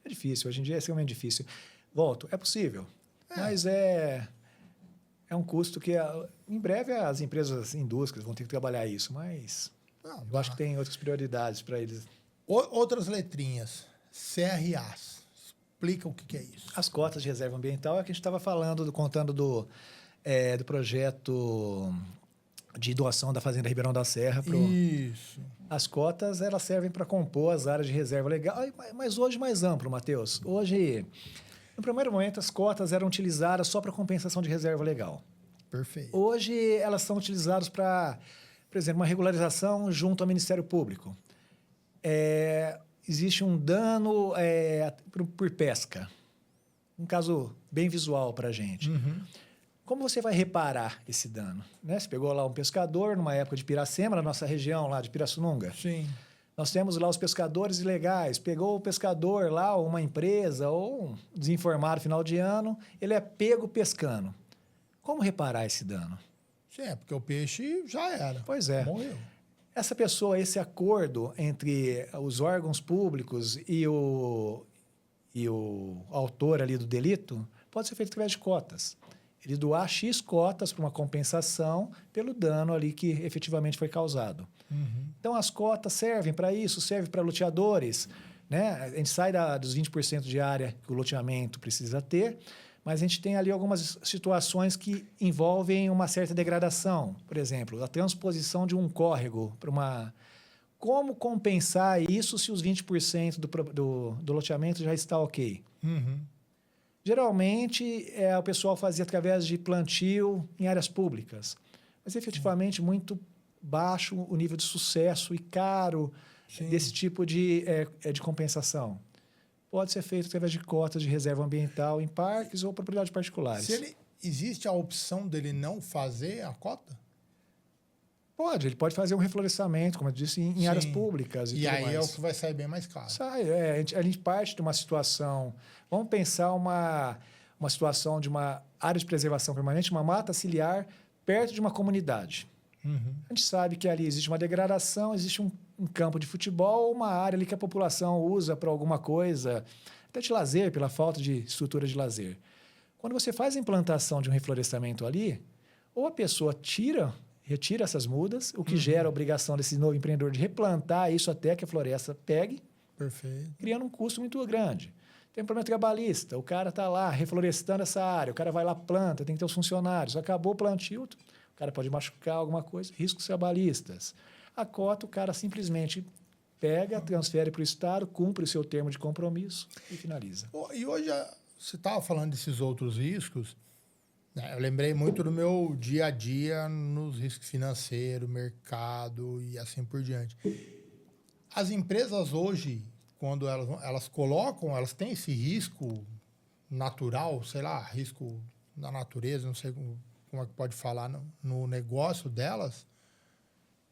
É difícil, hoje em dia é extremamente difícil. Volto, é possível, mas é um custo que em breve as empresas, as indústrias vão ter que trabalhar isso, mas eu acho que tem outras prioridades para eles. Outras letrinhas, CRAs. Explica o que é isso. As cotas de reserva ambiental é que a gente estava contando do projeto de doação da Fazenda Ribeirão da Serra. Isso. As cotas, elas servem para compor as áreas de reserva legal, mas hoje mais amplo, Matheus. Hoje, no primeiro momento, as cotas eram utilizadas só para compensação de reserva legal. Perfeito. Hoje, elas são utilizadas para, por exemplo, uma regularização junto ao Ministério Público. Existe um dano por pesca. Um caso bem visual para a gente. Como você vai reparar esse dano? Né? Você pegou lá um pescador numa época de Piracema, na nossa região lá de Pirassununga. Sim. Nós temos lá os pescadores ilegais. Pegou o pescador lá, uma empresa ou um desinformado final de ano, ele é pego pescando. Como reparar esse dano? Sim, porque o peixe já era. Pois é. Morreu. Essa pessoa, esse acordo entre os órgãos públicos e o autor ali do delito pode ser feito através de cotas. Ele doar X cotas para uma compensação pelo dano ali que efetivamente foi causado. Então, as cotas servem para isso, servem para loteadores. Né? A gente sai dos 20% de área que o loteamento precisa ter, mas a gente tem ali algumas situações que envolvem uma certa degradação. Por exemplo, a transposição de um córrego para uma... Como compensar isso se os 20% do loteamento já está ok? Geralmente, o pessoal fazia através de plantio em áreas públicas. Mas, efetivamente, muito baixo o nível de sucesso e caro desse tipo de compensação. Pode ser feito através de cotas de reserva ambiental em parques ou propriedades particulares. Existe a opção dele não fazer a cota? Ele pode fazer um reflorestamento, como eu disse, em áreas públicas. E aí é o que vai sair bem mais caro. A gente parte de uma situação... Vamos pensar uma situação de uma área de preservação permanente, uma mata ciliar, perto de uma comunidade. A gente sabe que ali existe uma degradação, existe um campo de futebol, uma área ali que a população usa para alguma coisa, até de lazer, pela falta de estrutura de lazer. Quando você faz a implantação de um reflorestamento ali, ou a pessoa retira essas mudas, o que gera a obrigação desse novo empreendedor de replantar isso até que a floresta pegue, criando um custo muito grande. Tem um problema trabalhista, o cara está lá reflorestando essa área, o cara vai lá, planta, tem que ter os funcionários, acabou o plantio, o cara pode machucar alguma coisa, riscos trabalhistas. A cota, o cara simplesmente pega, transfere para o Estado, cumpre o seu termo de compromisso e finaliza. E hoje, você estava falando desses outros riscos, né? Eu lembrei muito do meu dia a dia nos riscos financeiros, mercado e assim por diante. As empresas hoje, quando elas colocam, elas têm esse risco natural, sei lá, risco da natureza, não sei como é que pode falar no negócio delas.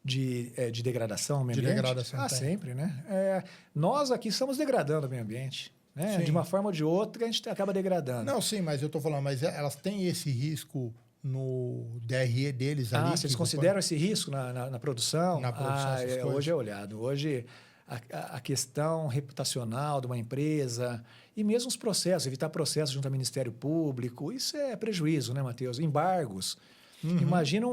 De degradação ao meio ambiente? Degradação. Sempre, né? Nós aqui estamos degradando o meio ambiente. Né? De uma forma ou de outra, a gente acaba degradando. Não, sim, mas eu estou falando, mas elas têm esse risco no DRE deles ali? Vocês consideram esse risco na produção? Na produção, hoje é olhado. Hoje, a questão reputacional de uma empresa e mesmo os processos, evitar processos junto ao Ministério Público, isso é prejuízo, né, Matheus? Embargos. Imagina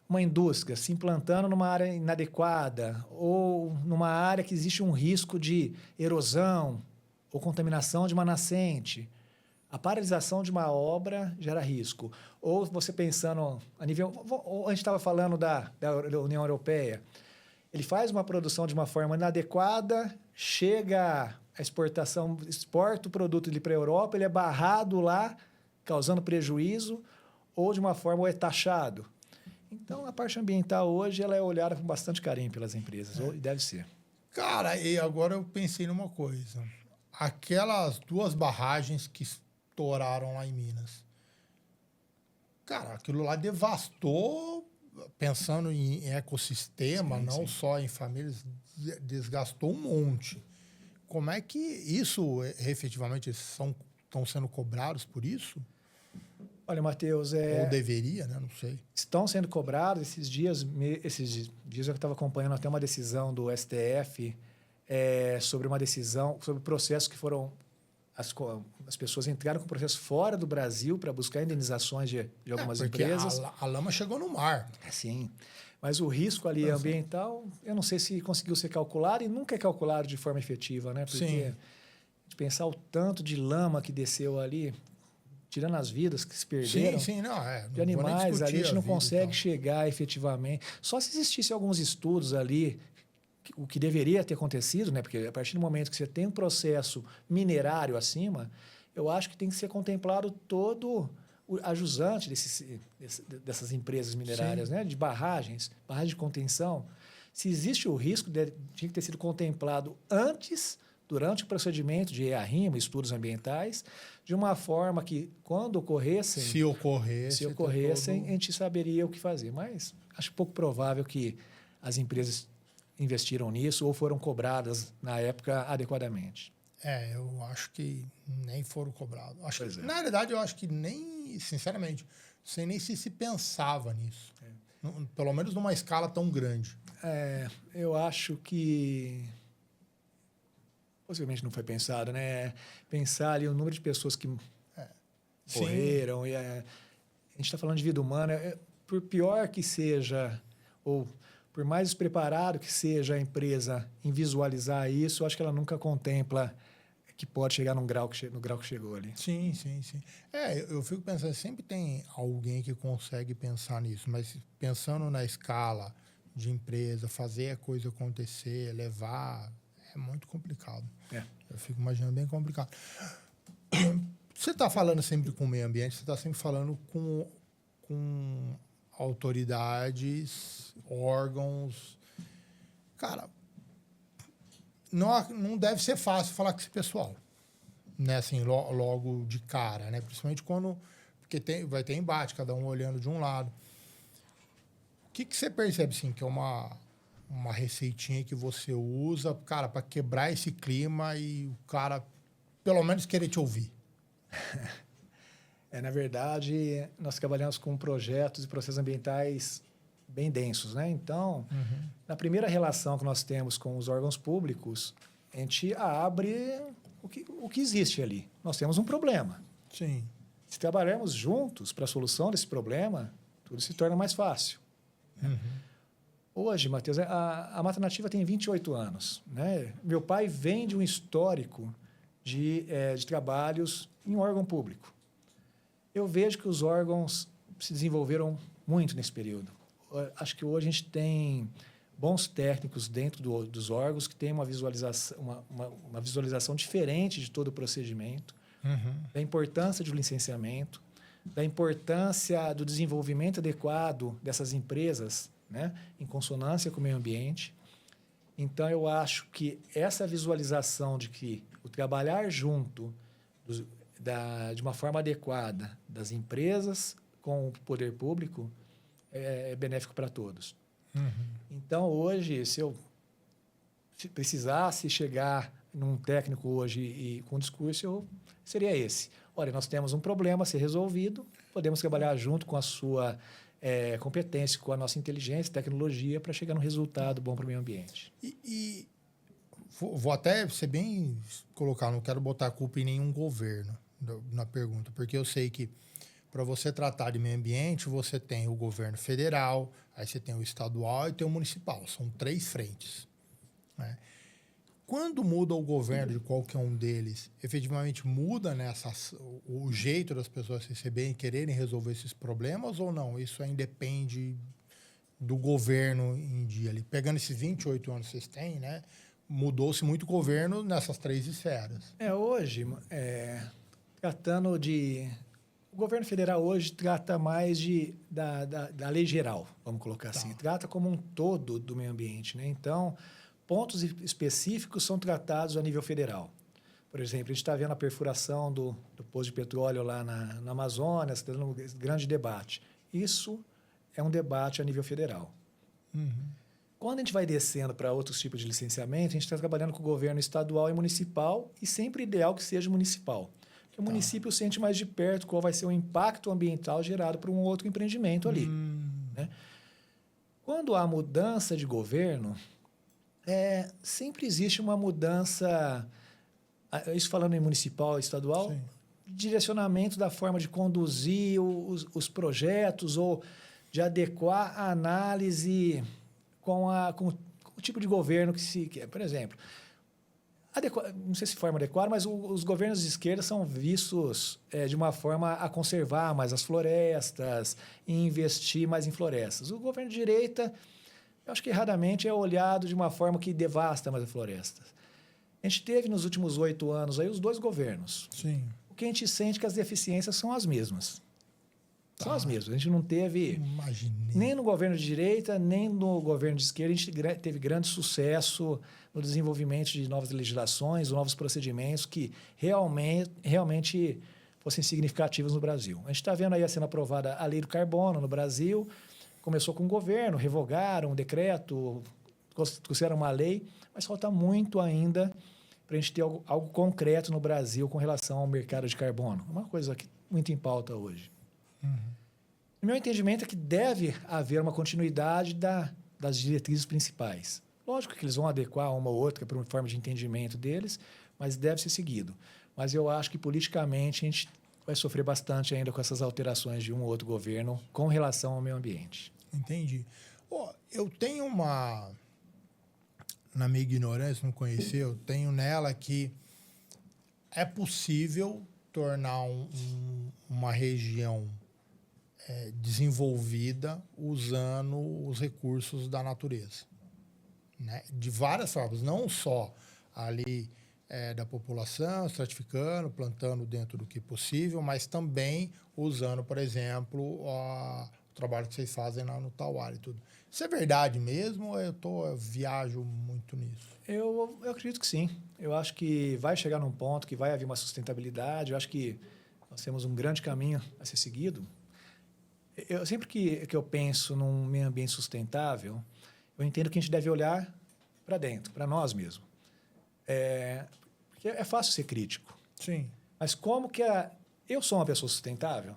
uma indústria se implantando numa área inadequada ou numa área que existe um risco de erosão ou contaminação de uma nascente. A paralisação de uma obra gera risco. Ou você pensando a nível... A gente estava falando da União Europeia. Ele faz uma produção de uma forma inadequada, chega a exportação, exporta o produto para a Europa, ele é barrado lá, causando prejuízo, ou de uma forma ou é taxado. Então, a parte ambiental hoje ela é olhada com bastante carinho pelas empresas, e deve ser. Cara, e agora eu pensei numa coisa. Aquelas 2 barragens que estouraram lá em Minas. Cara, aquilo lá devastou, pensando em ecossistema, não só em famílias, desgastou um monte. Como é que isso, efetivamente, estão sendo cobrados por isso? Olha, Matheus, ou deveria, né? Não sei. Estão sendo cobrados esses dias eu estava acompanhando até uma decisão do STF sobre processos que foram... As pessoas entraram com processo fora do Brasil para buscar indenizações de algumas empresas. A lama chegou no mar. Sim. Mas o risco ali ambiental, eu não sei se conseguiu ser calculado e nunca é calculado de forma efetiva, né? Porque de pensar o tanto de lama que desceu ali... tirando as vidas que se perderam de animais, ali a gente não consegue chegar efetivamente. Só se existisse alguns estudos ali, o que deveria ter acontecido, né? Porque a partir do momento que você tem um processo minerário acima, eu acho que tem que ser contemplado todo a jusante dessas empresas minerárias, né? De barragens de contenção. Se existe o risco, tinha que ter sido contemplado antes, durante o procedimento de EARIMA, estudos ambientais, de uma forma que, quando ocorressem... Se ocorressem, a gente saberia o que fazer. Mas acho pouco provável que as empresas investiram nisso ou foram cobradas, na época, adequadamente. Eu acho que nem foram cobrados. Na realidade, eu acho que nem, sinceramente, não sei nem se pensava nisso. Pelo menos numa escala tão grande. Eu acho que... possivelmente não foi pensado, né? Pensar ali o número de pessoas que morreram. E a gente está falando de vida humana. Por pior que seja, ou por mais despreparado que seja a empresa em visualizar isso, eu acho que ela nunca contempla que pode chegar no grau que chegou ali. Sim. Eu fico pensando, sempre tem alguém que consegue pensar nisso, mas pensando na escala de empresa, fazer a coisa acontecer, levar... é muito complicado. Eu fico imaginando bem complicado. Você está falando sempre com o meio ambiente, você está sempre falando com autoridades, órgãos. Cara, não deve ser fácil falar com esse pessoal, né? Assim, logo de cara, né? Principalmente quando... porque vai ter embate, cada um olhando de um lado. O que você percebe, assim, que é uma receitinha que você usa, cara, para quebrar esse clima e o cara, pelo menos, querer te ouvir? Na verdade, nós trabalhamos com projetos e processos ambientais bem densos, né? Então, na primeira relação que nós temos com os órgãos públicos, a gente abre o que existe ali. Nós temos um problema. Sim. Se trabalharmos juntos para a solução desse problema, tudo se torna mais fácil. Hoje, Matheus, a Mata Nativa tem 28 anos. Né? Meu pai vem de um histórico de trabalhos em órgão público. Eu vejo que os órgãos se desenvolveram muito nesse período. Acho que hoje a gente tem bons técnicos dentro dos órgãos que têm uma visualização diferente de todo o procedimento, da importância do licenciamento, da importância do desenvolvimento adequado dessas empresas, né, em consonância com o meio ambiente. Então, eu acho que essa visualização de que o trabalhar junto de uma forma adequada das empresas com o poder público é benéfico para todos. Então, hoje, se eu precisasse chegar num técnico hoje e com um discurso, seria esse. Olha, nós temos um problema a ser resolvido, podemos trabalhar junto com a sua competência, com a nossa inteligência, tecnologia, para chegar num resultado bom para o meio ambiente. E vou até ser bem colocar, não quero botar a culpa em nenhum governo na pergunta, porque eu sei que para você tratar de meio ambiente, você tem o governo federal, aí você tem o estadual e tem o municipal. São 3 frentes, né? Quando muda o governo de qualquer um deles, efetivamente muda o jeito das pessoas receberem e quererem resolver esses problemas ou não? Isso aí independe do governo em dia ali. Pegando esses 28 anos que vocês têm, né? Mudou-se muito o governo nessas 3 esferas. Hoje, tratando de... O governo federal hoje trata mais da lei geral, vamos colocar assim. Trata como um todo do meio ambiente, né? Então, pontos específicos são tratados a nível federal. Por exemplo, a gente está vendo a perfuração do poço de petróleo lá na Amazônia, está dando um grande debate. Isso é um debate a nível federal. Quando a gente vai descendo para outros tipos de licenciamento, a gente está trabalhando com o governo estadual e municipal, e sempre ideal que seja municipal. Porque o município sente mais de perto qual vai ser o impacto ambiental gerado por um outro empreendimento ali, né? Quando há mudança de governo, sempre existe uma mudança, isso falando em municipal e estadual, direcionamento da forma de conduzir os projetos ou de adequar a análise com o tipo de governo que se quer. Por exemplo, não sei se forma adequada, mas os governos de esquerda são vistos de uma forma a conservar mais as florestas e investir mais em florestas. O governo de direita, eu acho que erradamente, é olhado de uma forma que devasta mais as florestas. A gente teve nos últimos 8 anos aí os 2 governos. Sim. O que a gente sente é que as deficiências são as mesmas. São as mesmas. A gente não teve, nem no governo de direita, nem no governo de esquerda, a gente teve grande sucesso no desenvolvimento de novas legislações, novos procedimentos que realmente fossem significativos no Brasil. A gente está vendo aí sendo aprovada a lei do carbono no Brasil. Começou com o governo, revogaram um decreto, trouxeram uma lei, mas falta muito ainda para a gente ter algo concreto no Brasil com relação ao mercado de carbono. Uma coisa que muito em pauta hoje. O meu entendimento é que deve haver uma continuidade das diretrizes principais. Lógico que eles vão adequar uma ou outra para uma forma de entendimento deles, mas deve ser seguido. Mas eu acho que politicamente a gente vai sofrer bastante ainda com essas alterações de um ou outro governo com relação ao meio ambiente. Entendi. Eu tenho na minha ignorância, não conhecer, eu tenho nela que é possível tornar uma região desenvolvida usando os recursos da natureza, né? De várias formas, não só ali da população, estratificando, plantando dentro do que possível, mas também usando, por exemplo, o trabalho que vocês fazem lá no Tauara e tudo. Isso é verdade mesmo ou eu viajo muito nisso? Eu acredito que sim. Eu acho que vai chegar num ponto que vai haver uma sustentabilidade. Eu acho que nós temos um grande caminho a ser seguido. Sempre que eu penso num meio ambiente sustentável, eu entendo que a gente deve olhar para dentro, para nós mesmos. Porque é fácil ser crítico. Sim. Mas como que eu sou uma pessoa sustentável?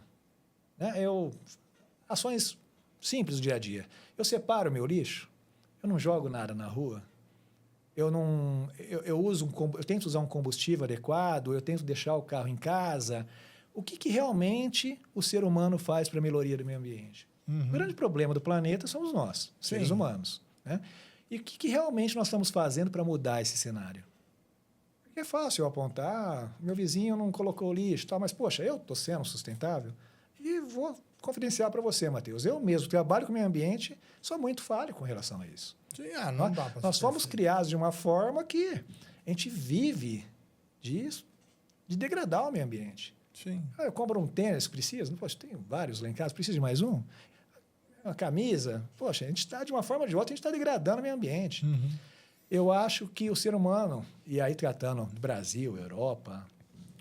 Né? Ações simples do dia a dia. Eu separo o meu lixo, eu não jogo nada na rua, eu tento usar um combustível adequado, eu tento deixar o carro em casa. O que realmente o ser humano faz para a melhoria do meio ambiente? O grande problema do planeta somos nós, seres humanos, né? E o que realmente nós estamos fazendo para mudar esse cenário? Porque é fácil eu apontar, meu vizinho não colocou lixo, mas, poxa, eu estou sendo sustentável e vou confidencial para você, Matheus. Eu mesmo trabalho com o meio ambiente, sou muito falho com relação a isso. Sim, não dá pra Nós ser fomos perfeito. criados de uma forma que a gente vive disso, de degradar o meio ambiente. Sim. Eu compro um tênis, precisa? Não, poxa, tenho vários lá em casa, precisa de mais um? Uma camisa? Poxa, a gente está, de uma forma ou de outra, a gente está degradando o meio ambiente. Uhum. Eu acho que o ser humano, e aí tratando do Brasil, Europa,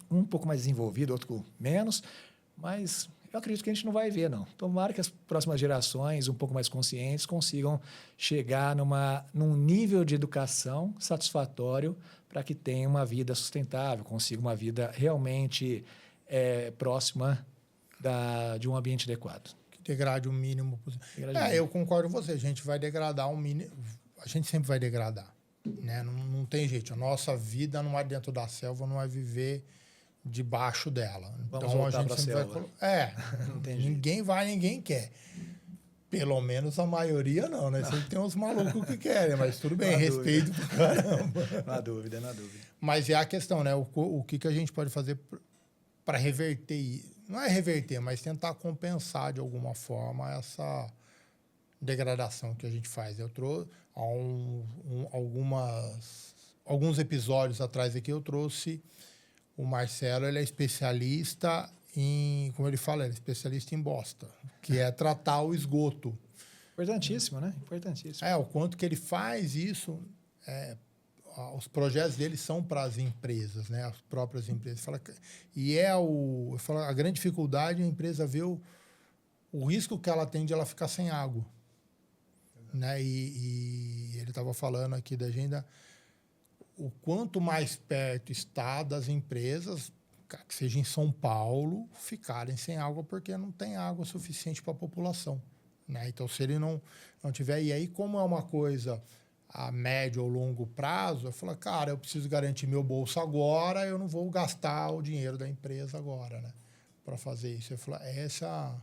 um pouco mais desenvolvido, outro menos, mas eu acredito que a gente não vai ver, não. Tomara que as próximas gerações, um pouco mais conscientes, consigam chegar num nível de educação satisfatório para que tenha uma vida sustentável, consiga uma vida realmente próxima de um ambiente adequado. Que degrade o mínimo possível. Degrade o mínimo. Eu concordo com você. A gente vai degradar o mínimo. A gente sempre vai degradar. Né? Não tem jeito. A nossa vida não é dentro da selva, não é viver debaixo dela. Vamos então voltar a gente pra sempre selva. Não tem ninguém vai, ninguém quer. Pelo menos a maioria não, né? Sempre tem uns malucos que querem, mas tudo bem, Não há respeito pra caramba. Não há dúvida, não há dúvida. Mas é a questão, né? O que a gente pode fazer para reverter isso? Não é reverter, mas tentar compensar de alguma forma essa degradação que a gente faz. Eu trouxe alguns episódios atrás aqui, eu trouxe o Marcelo, ele é especialista em, como ele fala, ele é especialista em bosta, que é tratar o esgoto. Importantíssimo, né? Importantíssimo. O quanto que ele faz isso, os projetos dele são para as empresas, né? As próprias empresas. Eu falo, a grande dificuldade é a empresa ver o risco que ela tem de ela ficar sem água. Né? E ele estava falando aqui da agenda, o quanto mais perto está das empresas, que seja em São Paulo, ficarem sem água porque não tem água suficiente para a população. Né? Então, se ele não tiver... E aí, como é uma coisa a médio ou longo prazo, eu falo, cara, eu preciso garantir meu bolso agora, eu não vou gastar o dinheiro da empresa agora, né? Para fazer isso. Eu falo, essa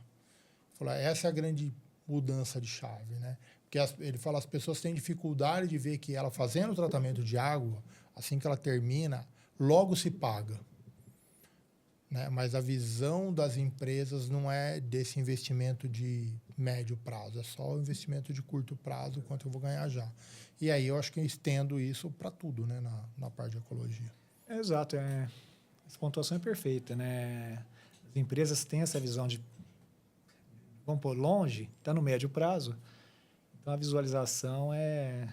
é a grande mudança de chave, né? Porque ele fala, as pessoas têm dificuldade de ver que ela fazendo o tratamento de água, assim que ela termina, logo se paga. Né? Mas a visão das empresas não é desse investimento de médio prazo, é só o investimento de curto prazo, quanto eu vou ganhar já. E aí eu acho que eu estendo isso para tudo, né? na parte de ecologia. Exato. Essa pontuação é perfeita, né? As empresas têm essa visão de, vamos pôr, longe, está no médio prazo. Então, a visualização é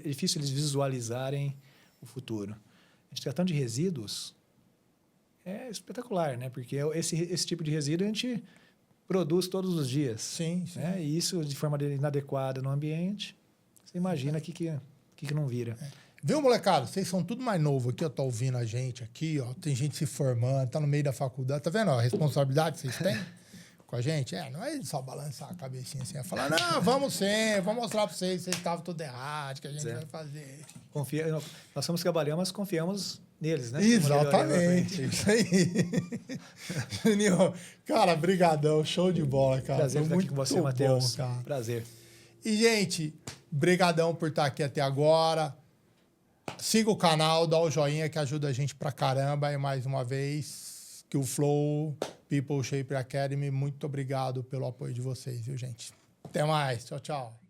difícil eles visualizarem o futuro. A gente tratando de resíduos é espetacular, né? Porque esse tipo de resíduo a gente produz todos os dias. Sim. Né? E isso de forma inadequada no ambiente, você imagina o que não vira. Viu, molecada? Vocês são tudo mais novo aqui, ó, tá ouvindo a gente aqui, ó. Tem gente se formando, tá no meio da faculdade. Tá vendo ó, a responsabilidade que vocês têm com a gente? Não é só balançar a cabecinha assim, é falar, não, vamos sim, vou mostrar pra vocês que vocês estavam tudo errado, que a gente vai fazer. Nós somos trabalhando, mas confiamos neles, né? Exatamente, isso aí. Juninho, cara, brigadão, show de bola, cara. Prazer estar aqui com você, Matheus. Cara. Prazer. E, gente, brigadão por estar aqui até agora. Siga o canal, dá o joinha que ajuda a gente pra caramba. E mais uma vez, que o Flow People Shaper Academy, muito obrigado pelo apoio de vocês, viu, gente? Até mais. Tchau, tchau.